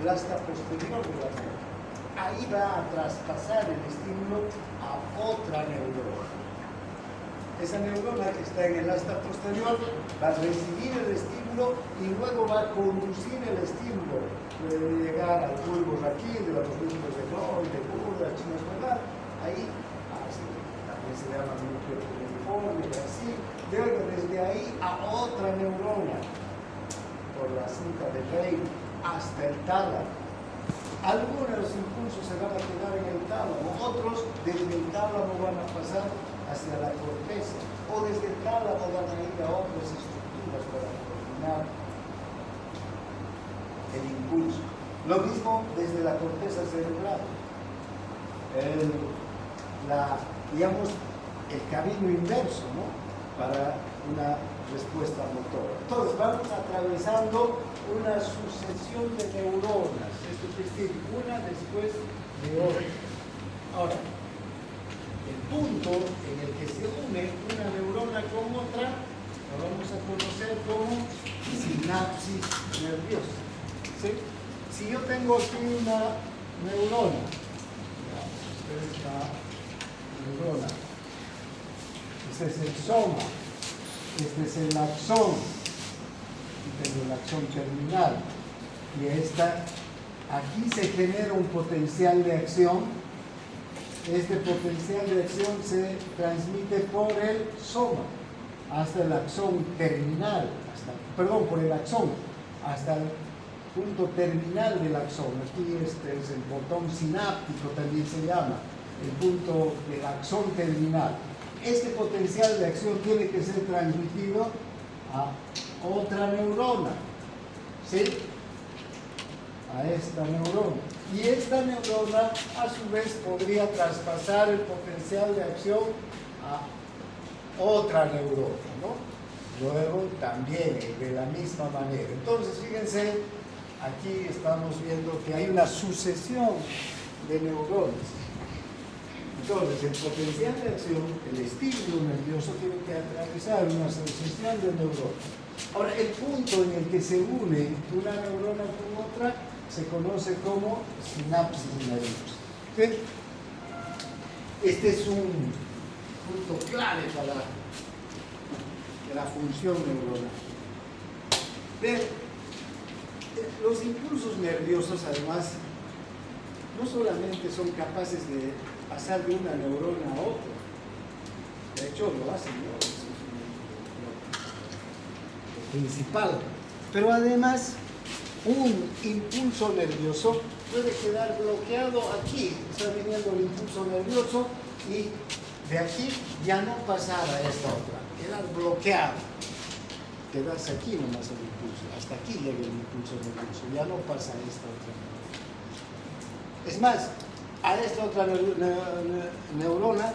el asta posterior de la neurona. Ahí va a traspasar el estímulo a otra neurona. Esa neurona que está en el asta posterior va a recibir el estímulo y luego va a conducir el estímulo. Puede llegar al bulbo raquídeo, a los núcleos de Gloy, de Burda, chinos, ¿verdad? Ahí, así, también se llama núcleo uniforme, así. Luego desde ahí a otra neurona, por la cinta de Rey, hasta el tálamo. Algunos impulsos se van a quedar en el tálamo, otros desde el tálamo van a pasar hacia la corteza, o desde el tálamo van a ir a otras estructuras para coordinar el impulso. Lo mismo desde la corteza cerebral. Digamos, el camino inverso, ¿no?, para una respuesta motora. Entonces, vamos atravesando una sucesión de neuronas, esto es decir, una después de otra. Ahora, el punto en el que se une una neurona con otra lo vamos a conocer como sinapsis nerviosa. ¿Sí? Si yo tengo aquí una neurona, esta es la neurona, este es el soma, este es el axón, aquí tengo el axón terminal, y aquí se genera un potencial de acción. Este potencial de acción se transmite por el soma hasta el axón terminal, por el axón hasta el punto terminal del axón. Aquí este es el botón sináptico, también se llama, el punto del axón terminal. Este potencial de acción tiene que ser transmitido a otra neurona, ¿sí?, a esta neurona. Y esta neurona, a su vez, podría traspasar el potencial de acción a otra neurona, ¿no? Luego, también de la misma manera. Entonces, fíjense, aquí estamos viendo que hay una sucesión de neuronas. Entonces, el potencial de acción, el estímulo nervioso, tiene que atravesar una sucesión de neuronas. Ahora, el punto en el que se une una neurona con otra se conoce como sinapsis nerviosa. ¿Sí? Este es un punto clave para la función neuronal. Vean, los impulsos nerviosos, además, no solamente son capaces de pasar de una neurona a otra, de hecho lo hacen, ¿no? Eso es lo principal, pero además un impulso nervioso puede quedar bloqueado aquí, está viniendo el impulso nervioso y de aquí ya no pasar a esta otra, quedar bloqueado, quedarse aquí nomás el impulso, hasta aquí llega el impulso nervioso, ya no pasa a esta otra. Es más, a esta otra neurona,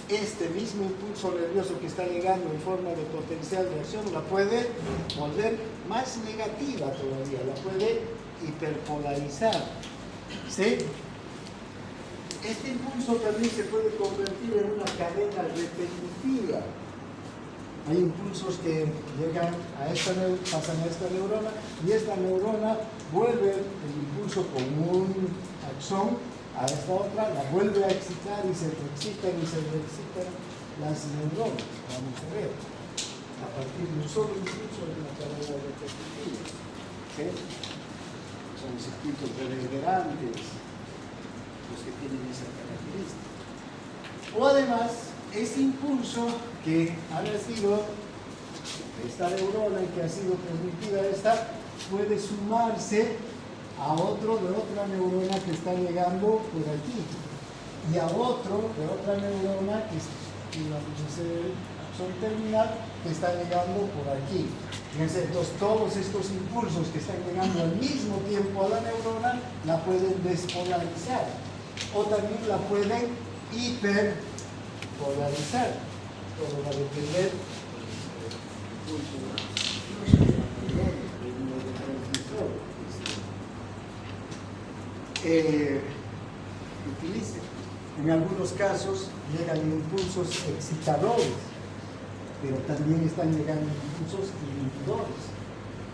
este mismo impulso nervioso que está llegando en forma de potencial de acción la puede volver más negativa todavía, la puede hiperpolarizar. ¿Sí? Este impulso también se puede convertir en una cadena repetitiva. Hay impulsos que llegan a pasan a esta neurona y esta neurona vuelve el impulso con un axón a esta otra, la vuelve a excitar y se reexcitan las neuronas. Vamos a ver, a partir de un solo impulso de una cadena repetitiva. ¿Sí? Son circuitos reverberantes los que tienen esa característica. O además, ese impulso que ha nacido de esta neurona y que ha sido transmitida a esta, puede sumarse a otro de otra neurona que está llegando por aquí y a otro de otra neurona que vamos a hacer acción terminal que está llegando por aquí. Entonces todos estos impulsos que están llegando al mismo tiempo a la neurona la pueden despolarizar o también la pueden hiperpolarizar. Todo va a depender del impulso del transmisor. Utilice. En algunos casos llegan impulsos excitadores, pero también están llegando impulsos inhibidores.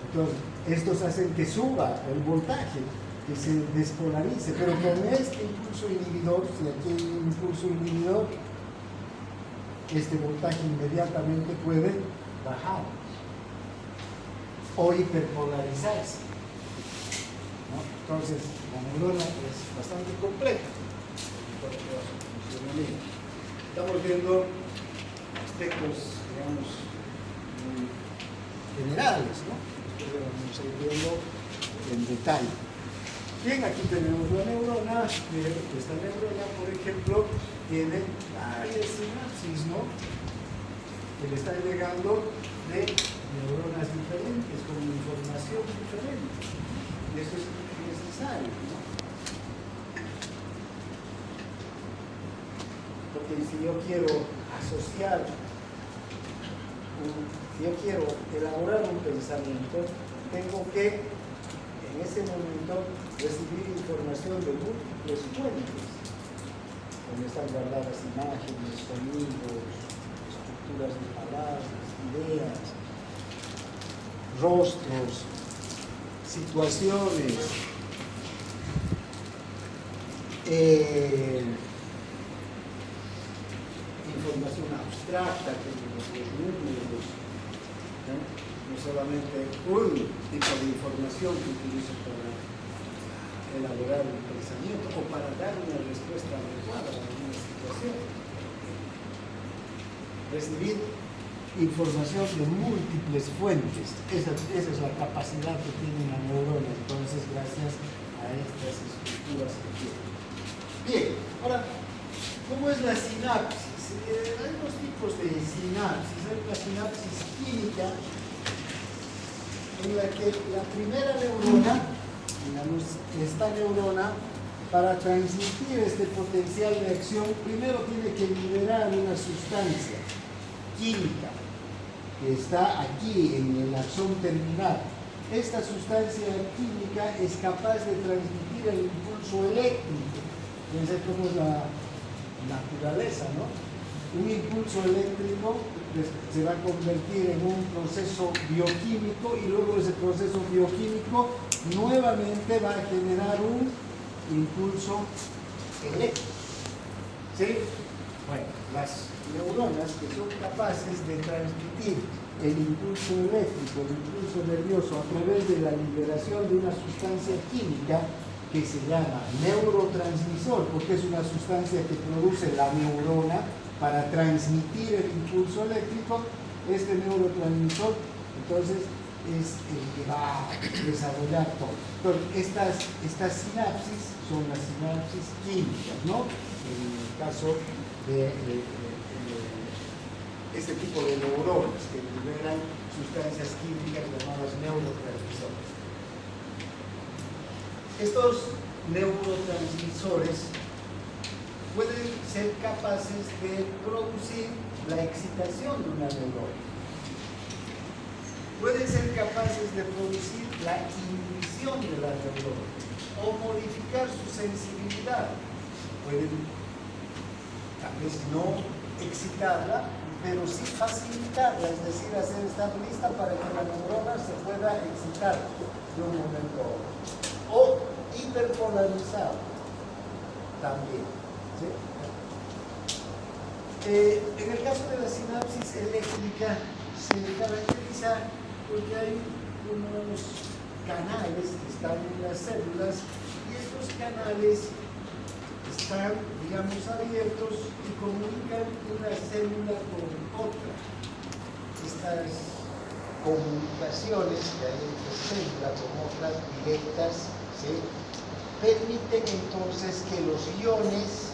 Entonces, estos hacen que suba el voltaje, que se despolarice, pero con este impulso inhibidor, si aquí hay un impulso inhibidor, este voltaje inmediatamente puede bajar o hiperpolarizarse. ¿No? Entonces, la neurona es bastante compleja. Estamos viendo aspectos, digamos, muy generales, ¿no? Después vamos a ir viendo en detalle. Bien, aquí tenemos la neurona. Esta neurona, por ejemplo, tiene varias sinapsis, ¿no? Que le están llegando de neuronas diferentes, con información diferente. Y eso es necesario, ¿no? Porque si yo quiero asociar, si yo quiero elaborar un pensamiento, tengo que, en ese momento, recibir información de múltiples fuentes, donde están guardadas imágenes, sonidos, estructuras de palabras, ideas, rostros, situaciones, información abstracta como los números, no solamente un tipo de información que utilizo para elaborar un pensamiento o para dar una respuesta adecuada a una situación. Recibir información de múltiples fuentes, esa es la capacidad que tiene la neurona, entonces gracias a estas estructuras que tiene. Bien, ahora, ¿cómo es la sinapsis? Hay dos tipos de sinapsis. Hay una sinapsis química en la que la primera neurona, digamos, esta neurona, para transmitir este potencial de acción, primero tiene que liberar una sustancia química que está aquí en el axón terminal. Esta sustancia química es capaz de transmitir el impulso eléctrico. Fíjense cómo es la naturaleza, ¿no? Un impulso eléctrico se va a convertir en un proceso bioquímico y luego ese proceso bioquímico nuevamente va a generar un impulso eléctrico. ¿Sí? Bueno, las neuronas que son capaces de transmitir el impulso eléctrico, el impulso nervioso a través de la liberación de una sustancia química que se llama neurotransmisor, porque es una sustancia que produce la neurona para transmitir el impulso eléctrico, este neurotransmisor entonces es el que va a desarrollar todo. Pero estas sinapsis son las sinapsis químicas, ¿no? En el caso de este tipo de neuronas que liberan sustancias químicas llamadas neurotransmisores. Estos neurotransmisores pueden ser capaces de producir la excitación de una neurona. Pueden ser capaces de producir la inhibición de la neurona o modificar su sensibilidad. Pueden tal vez no excitarla, pero sí facilitarla, es decir, hacer estar lista para que la neurona se pueda excitar de un momento a otro. O hiperpolarizar también. ¿Sí? En el caso de la sinapsis eléctrica se caracteriza porque hay unos canales que están en las células y estos canales están, digamos, abiertos y comunican una célula con otra. Estas comunicaciones que hay entre células con otras directas, ¿sí?, permiten entonces que los iones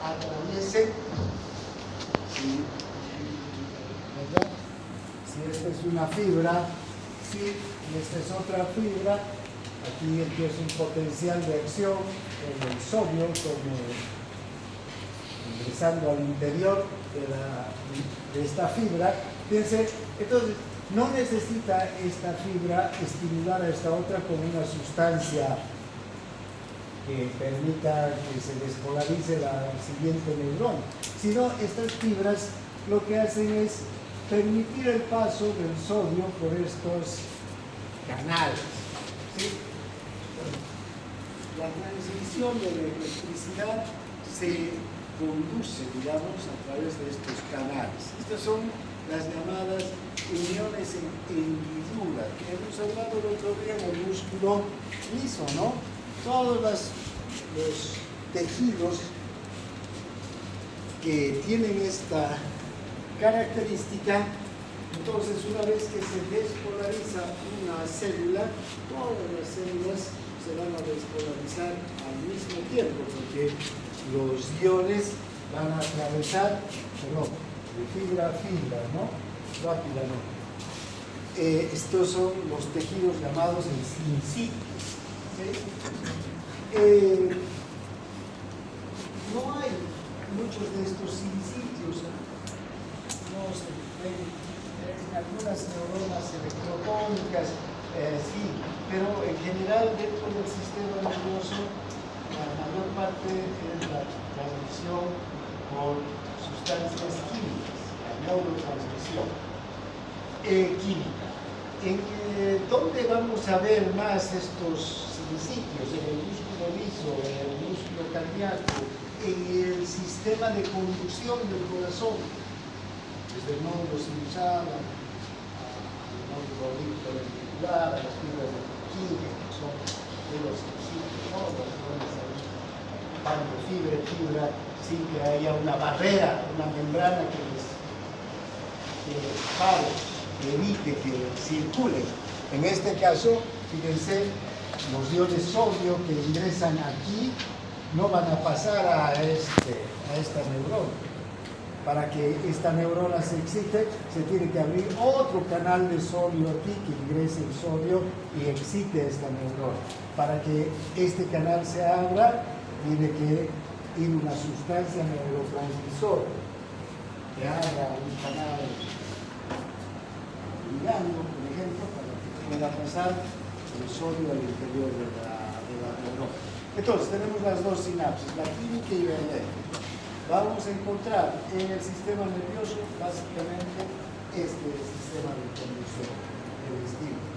atraviesen, ¿sí?, ¿verdad? Si esta es una fibra, sí, y esta es otra fibra, aquí empieza un potencial de acción en el sodio como ingresando al interior de esta fibra. Fíjense, entonces no necesita esta fibra estimular a esta otra con una sustancia que permita que se despolarice la siguiente neurona, sino estas fibras lo que hacen es permitir el paso del sodio por estos canales, ¿sí? La transmisión de la electricidad se conduce, digamos, a través de estos canales. Estas son las llamadas uniones en hendidura, que hemos hablado el otro día en el músculo liso, ¿no? Todos los tejidos que tienen esta característica, entonces una vez que se despolariza una célula, todas las células se van a despolarizar al mismo tiempo, porque los iones van a atravesar, de fibra a fibra, ¿no? Rápidamente. Estos son los tejidos llamados en sincitios, ¿sí? No hay muchos de estos sincitios, no se ven en algunas neuronas electrotónicas, sí, pero en general dentro del sistema nervioso la mayor parte es la transmisión por sustancias químicas, la neurotransmisión química. ¿Dónde vamos a ver más estos sincitios? En el músculo liso, en el músculo cardíaco, en el sistema de conducción del corazón, desde el nódulo sinusal al nódulo ventricular, a las fibras de Purkinje, que son de los sincitios, ¿no? Las zonas ahí, van de fibra en fibra, sin que haya una barrera, una membrana que pare, que evite que circulen. En este caso, fíjense, los iones sodio que ingresan aquí no van a pasar a esta neurona. Para que esta neurona se excite, se tiene que abrir otro canal de sodio aquí que ingrese el sodio y excite a esta neurona. Para que este canal se abra, tiene que ir una sustancia neurotransmisora que abra un canal ligando, por ejemplo, para que pueda pasar el sodio al interior de la neurona. Entonces, tenemos las dos sinapsis, la química y la eléctrica. Vamos a encontrar en el sistema nervioso básicamente este sistema de conducción, el estímulo.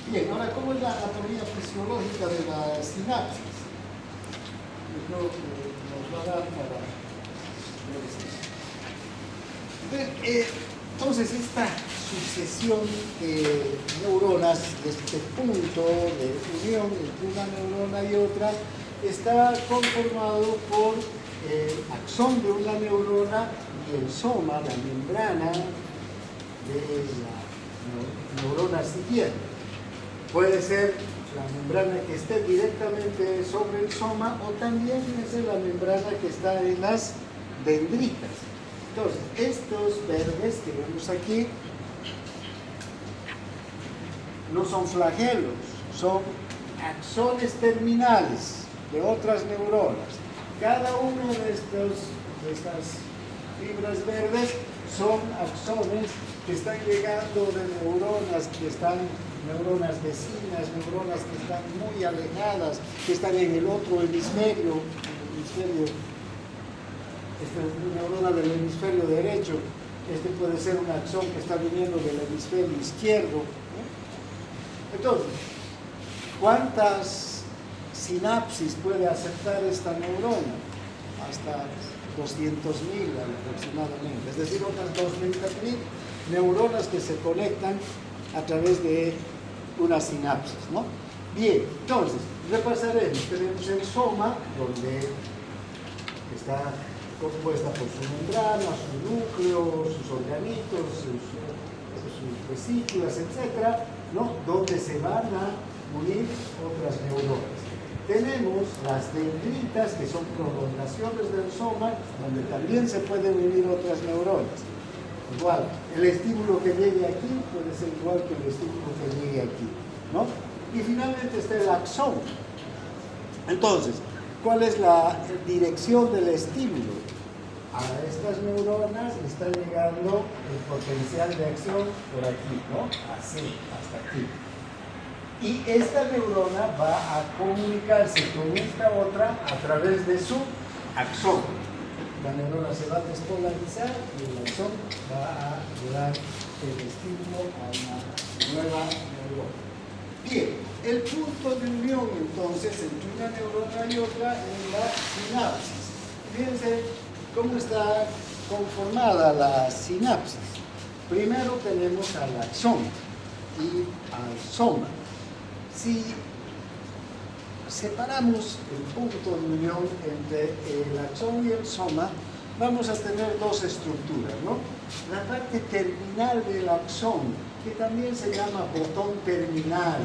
Bien, ahora, ¿cómo es la anatomía fisiológica de la sinapsis? Yo creo que nos va a dar para ver esto. Entonces, esta sucesión de neuronas, este punto de unión entre una neurona y otra, está conformado por el axón de una neurona y el soma, la membrana de la neurona siguiente. Puede ser la membrana que esté directamente sobre el soma o también puede ser la membrana que está en las dendritas. Entonces, estos verdes que vemos aquí no son flagelos, son axones terminales de otras neuronas. Cada uno de estas fibras verdes son axones que están llegando de neuronas neuronas vecinas, neuronas que están muy alejadas, que están en el otro hemisferio, esta es una neurona del hemisferio derecho, este puede ser un axón que está viniendo del hemisferio izquierdo. Entonces, ¿cuántas sinapsis puede aceptar esta neurona? Hasta 200.000 aproximadamente, es decir, unas 200.000 neuronas que se conectan a través de una sinapsis, ¿no? Bien, entonces, repasaremos. Tenemos el soma, donde está compuesta por su membrana, su núcleo, sus organitos, sus vesículas, etc., ¿no? Donde se van a unir otras neuronas. Tenemos las dendritas, que son prolongaciones del soma, donde también se pueden unir otras neuronas. Igual, el estímulo que llegue aquí puede ser igual que el estímulo que llegue aquí, ¿no? Y finalmente está el axón. Entonces, ¿cuál es la dirección del estímulo? A estas neuronas está llegando el potencial de acción por aquí, ¿no? Así, hasta aquí. Y esta neurona va a comunicarse con esta otra a través de su axón. La neurona se va a despolarizar y el axón va a dar el estímulo a una nueva neurona. Bien, el punto de unión entonces entre una neurona y otra es la sinapsis. Fíjense cómo está conformada la sinapsis. Primero tenemos al axón y al soma. Si separamos el punto de unión entre el axón y el soma, vamos a tener dos estructuras, ¿no? La parte terminal del axón, que también se llama botón terminal,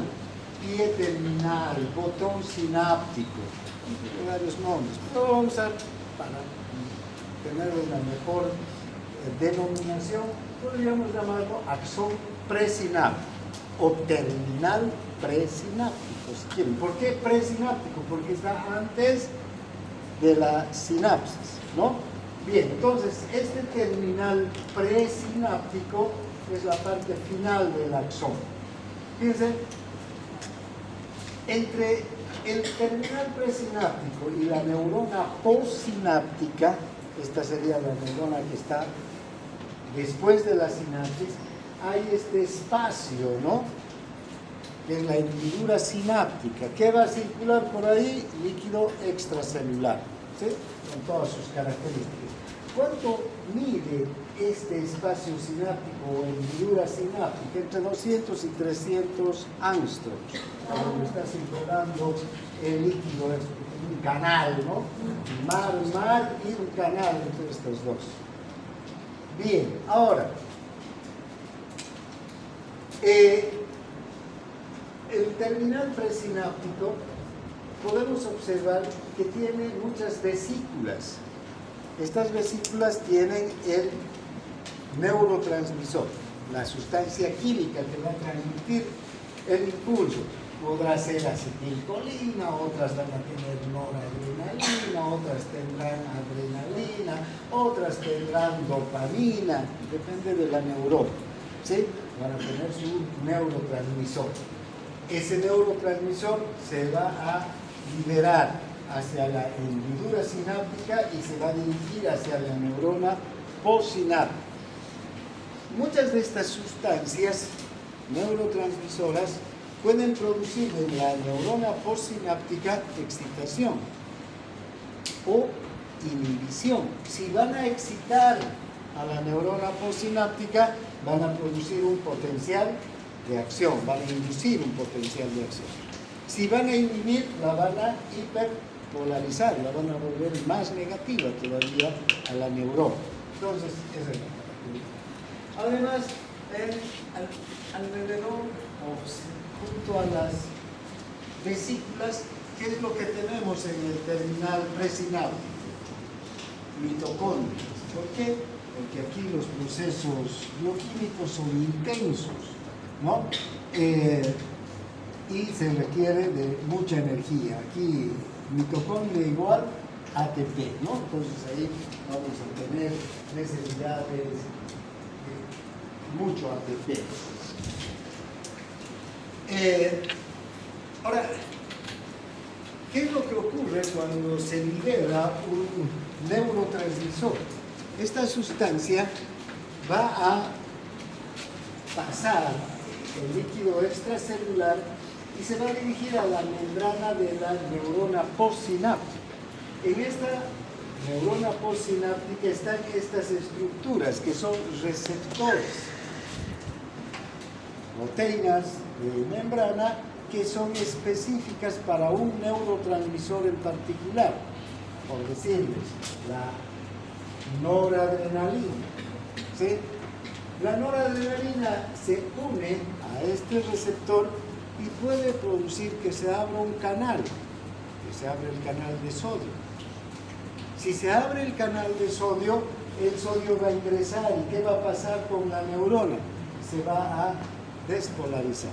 pie terminal, botón sináptico, tiene varios nombres, pero vamos a, para tener una mejor denominación, podríamos llamarlo axón presináptico o terminal presináptico, si quieren. ¿Por qué presináptico? Porque está antes de la sinapsis, ¿no? Bien, entonces este terminal presináptico es la parte final del axón. Fíjense, entre el terminal presináptico y la neurona postsináptica, esta sería la neurona que está después de la sinapsis, hay este espacio, ¿no? Que es la hendidura sináptica, que va a circular por ahí líquido extracelular, ¿sí? Con todas sus características. ¿Cuánto mide este espacio sináptico o hendidura sináptica? Entre 200 y 300 angstroms, donde está circulando el líquido, un canal, ¿no? Mar y un canal entre estos dos. Bien, ahora, el terminal presináptico podemos observar que tiene muchas vesículas. Estas vesículas tienen el neurotransmisor, la sustancia química que va a transmitir el impulso. Podrá ser acetilcolina, otras van a tener noradrenalina, otras tendrán adrenalina, otras tendrán dopamina, depende de la neurona, ¿sí? Van a tener su neurotransmisor. Ese neurotransmisor se va a liberar hacia la hendidura sináptica y se va a dirigir hacia la neurona postsináptica. Muchas de estas sustancias neurotransmisoras pueden producir en la neurona postsináptica excitación o inhibición. Si van a excitar a la neurona postsináptica, van a producir un potencial de acción, van a inducir un potencial de acción. Si van a inhibir, la van a hiperpolarizar, la van a volver más negativa todavía a la neurona. Entonces, esa es la característica. Además, alrededor o junto a las vesículas, ¿qué es lo que tenemos en el terminal presináptico? Mitocondrias. ¿Por qué? Porque aquí los procesos bioquímicos son intensos, ¿no? Y se requiere de mucha energía. Aquí mitocondria igual ATP, ¿no? Entonces ahí vamos a tener necesidades de mucho ATP. Ahora, ¿qué es lo que ocurre cuando se libera un neurotransmisor? Esta sustancia va a pasar el líquido extracelular y se va a dirigir a la membrana de la neurona postsináptica. En esta neurona postsináptica están estas estructuras que son receptores, proteínas de membrana que son específicas para un neurotransmisor en particular, por decirles, la noradrenalina. ¿Sí? La noradrenalina se une a este receptor y puede producir que se abra un canal, que se abre el canal de sodio. Si se abre el canal de sodio, el sodio va a ingresar. ¿Y qué va a pasar con la neurona? Se va a despolarizar.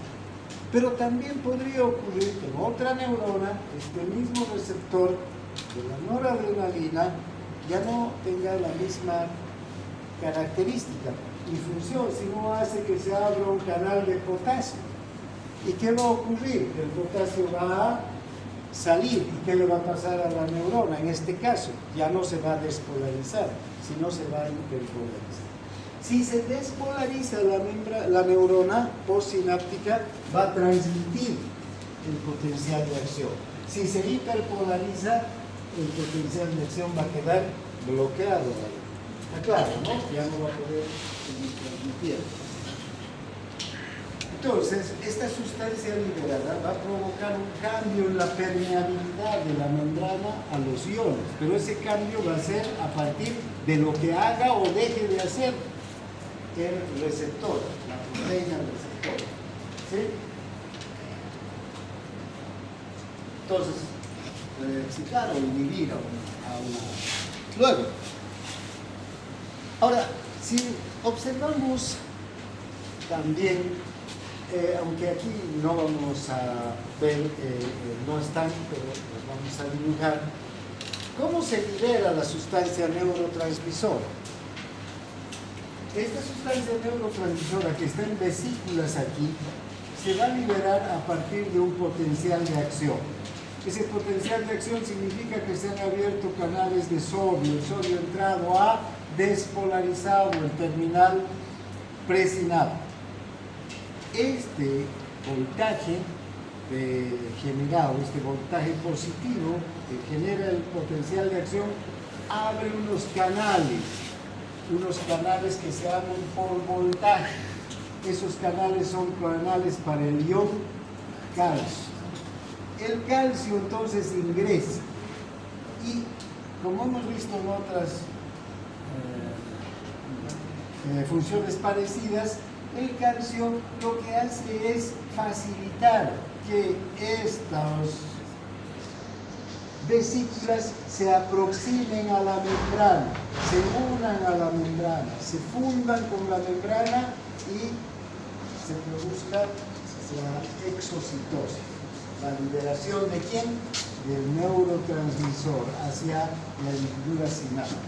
Pero también podría ocurrir que en otra neurona, este mismo receptor de la noradrenalina ya no tenga la misma característica y función, sino hace que se abra un canal de potasio. ¿Y qué va a ocurrir? El potasio va a salir. ¿Y qué le va a pasar a la neurona? En este caso, ya no se va a despolarizar, sino se va a hiperpolarizar. Si se despolariza la neurona postsináptica, va a transmitir el potencial de acción. Si se hiperpolariza, el potencial de acción va a quedar bloqueado. Está claro, ¿no? Ya no va a poder seguir transmitiendo. Entonces, esta sustancia liberada va a provocar un cambio en la permeabilidad de la membrana a los iones, pero ese cambio va a ser a partir de lo que haga o deje de hacer el receptor, la proteína receptor. ¿Sí? Entonces, puede excitar o inhibir a una. Luego, ahora, si observamos también, aunque aquí no vamos a ver, no están, pero los vamos a dibujar, ¿cómo se libera la sustancia neurotransmisora? Esta sustancia neurotransmisora que está en vesículas aquí, se va a liberar a partir de un potencial de acción. Ese potencial de acción significa que se han abierto canales de sodio, el sodio ha entrado a despolarizado el terminal presináptico. Este voltaje generado, este voltaje positivo que genera el potencial de acción, abre unos canales que se abren por voltaje. Esos canales son canales para el ion calcio. El calcio entonces ingresa y, como hemos visto en otras funciones parecidas, el calcio lo que hace es facilitar que estas vesículas se aproximen a la membrana, se unan a la membrana, se fundan con la membrana y se produzca la exocitosis. La liberación de quién? Del neurotransmisor hacia la hendidura sináptica.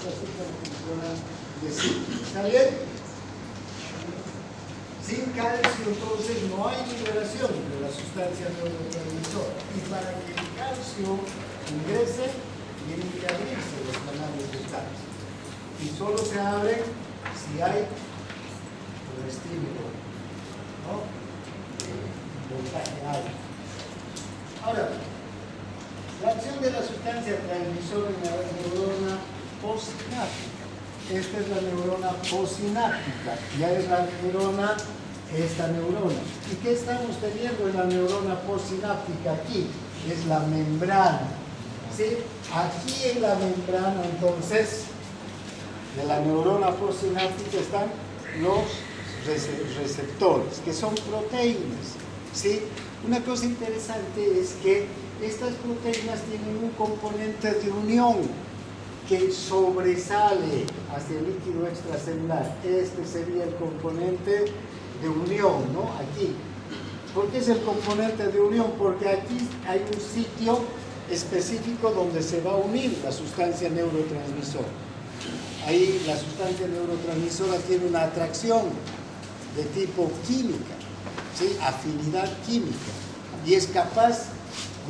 Así como funcionan vesículas. ¿Está bien? Sin calcio, entonces, no hay liberación de la sustancia neurotransmisora. Y para que el calcio ingrese, tienen que abrirse los canales de calcio. Y solo se abren si hay un estímulo, ¿no? Voltaje alto. Ahora, la acción de la sustancia transmisora en la neurona postsináptica. Esta es la neurona postsináptica, ya es la neurona, esta neurona. ¿Y qué estamos teniendo en la neurona postsináptica? Aquí es la membrana. ¿Sí? Aquí en la membrana, entonces, de la neurona postsináptica están los receptores, que son proteínas, ¿sí? Una cosa interesante es que estas proteínas tienen un componente de unión que sobresale hacia el líquido extracelular. Este sería el componente de unión, ¿no? Aquí. ¿Por qué es el componente de unión? Porque aquí hay un sitio específico donde se va a unir la sustancia neurotransmisora. Ahí la sustancia neurotransmisora tiene una atracción de tipo química, ¿sí? Afinidad química, y es capaz,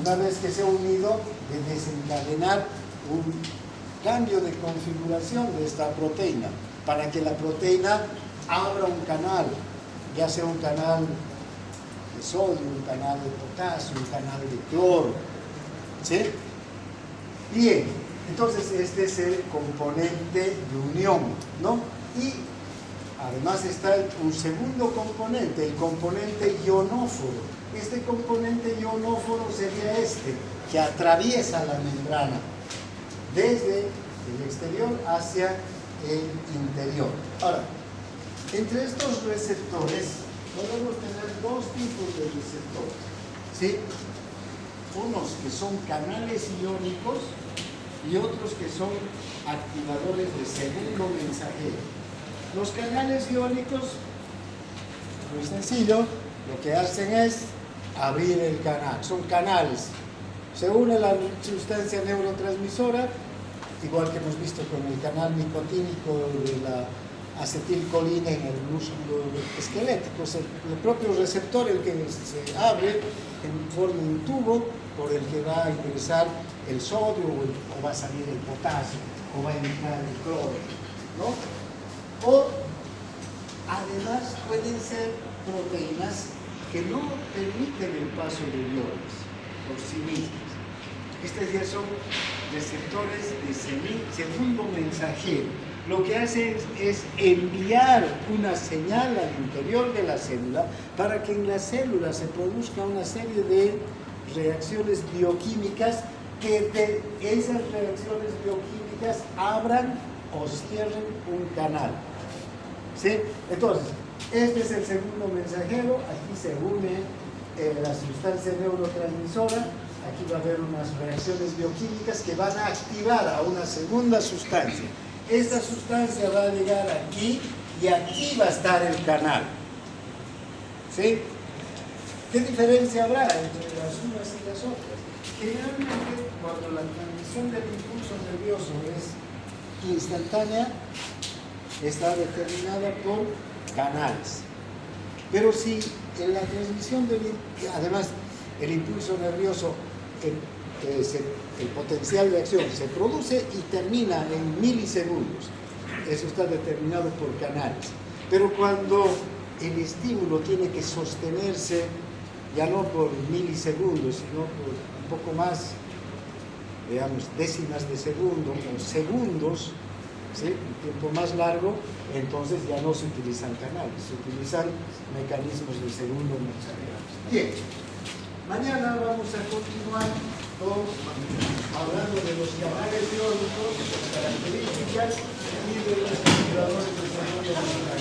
una vez que se ha unido, de desencadenar un cambio de configuración de esta proteína para que la proteína abra un canal, ya sea un canal de sodio, un canal de potasio, un canal de cloro, ¿sí? Bien, entonces este es el componente de unión, ¿no? Y además está un segundo componente, el componente ionóforo. Este componente ionóforo sería este, que atraviesa la membrana desde el exterior hacia el interior. Ahora, entre estos receptores podemos tener dos tipos de receptores, ¿sí? Unos que son canales iónicos y otros que son activadores de segundo mensajero. Los canales iónicos, muy sencillo, lo que hacen es abrir el canal, son canales. Se une la sustancia neurotransmisora, igual que hemos visto con el canal nicotínico de la acetilcolina en el músculo esquelético. Es el propio receptor el que se abre en forma de un tubo por el que va a ingresar el sodio o va a salir el potasio o va a entrar el cloro, ¿no? O además pueden ser proteínas que no permiten el paso de iones por sí mismas. Estos ya son receptores de segundo mensajero. Lo que hace es enviar una señal al interior de la célula para que en la célula se produzca una serie de reacciones bioquímicas que de esas reacciones bioquímicas abran o cierren un canal, ¿sí? Entonces, este es el segundo mensajero. Aquí se une la sustancia neurotransmisora. Aquí va a haber unas reacciones bioquímicas que van a activar a una segunda sustancia. Esta sustancia va a llegar aquí y aquí va a estar el canal, ¿sí? ¿Qué diferencia habrá entre las unas y las otras? Generalmente, cuando la transmisión del impulso nervioso es instantánea, está determinada por canales. Pero si en la transmisión además el impulso nervioso, el potencial de acción se produce y termina en milisegundos, eso está determinado por canales. Pero cuando el estímulo tiene que sostenerse ya no por milisegundos, sino por un poco más, digamos, décimas de segundo o segundos, ¿sí? Un tiempo más largo, entonces ya no se utilizan canales, se utilizan mecanismos de segundo mensajero. Bien, mañana vamos a continuar hablando de los canales iónicos, de las características y de los activadores de segundo mensajero.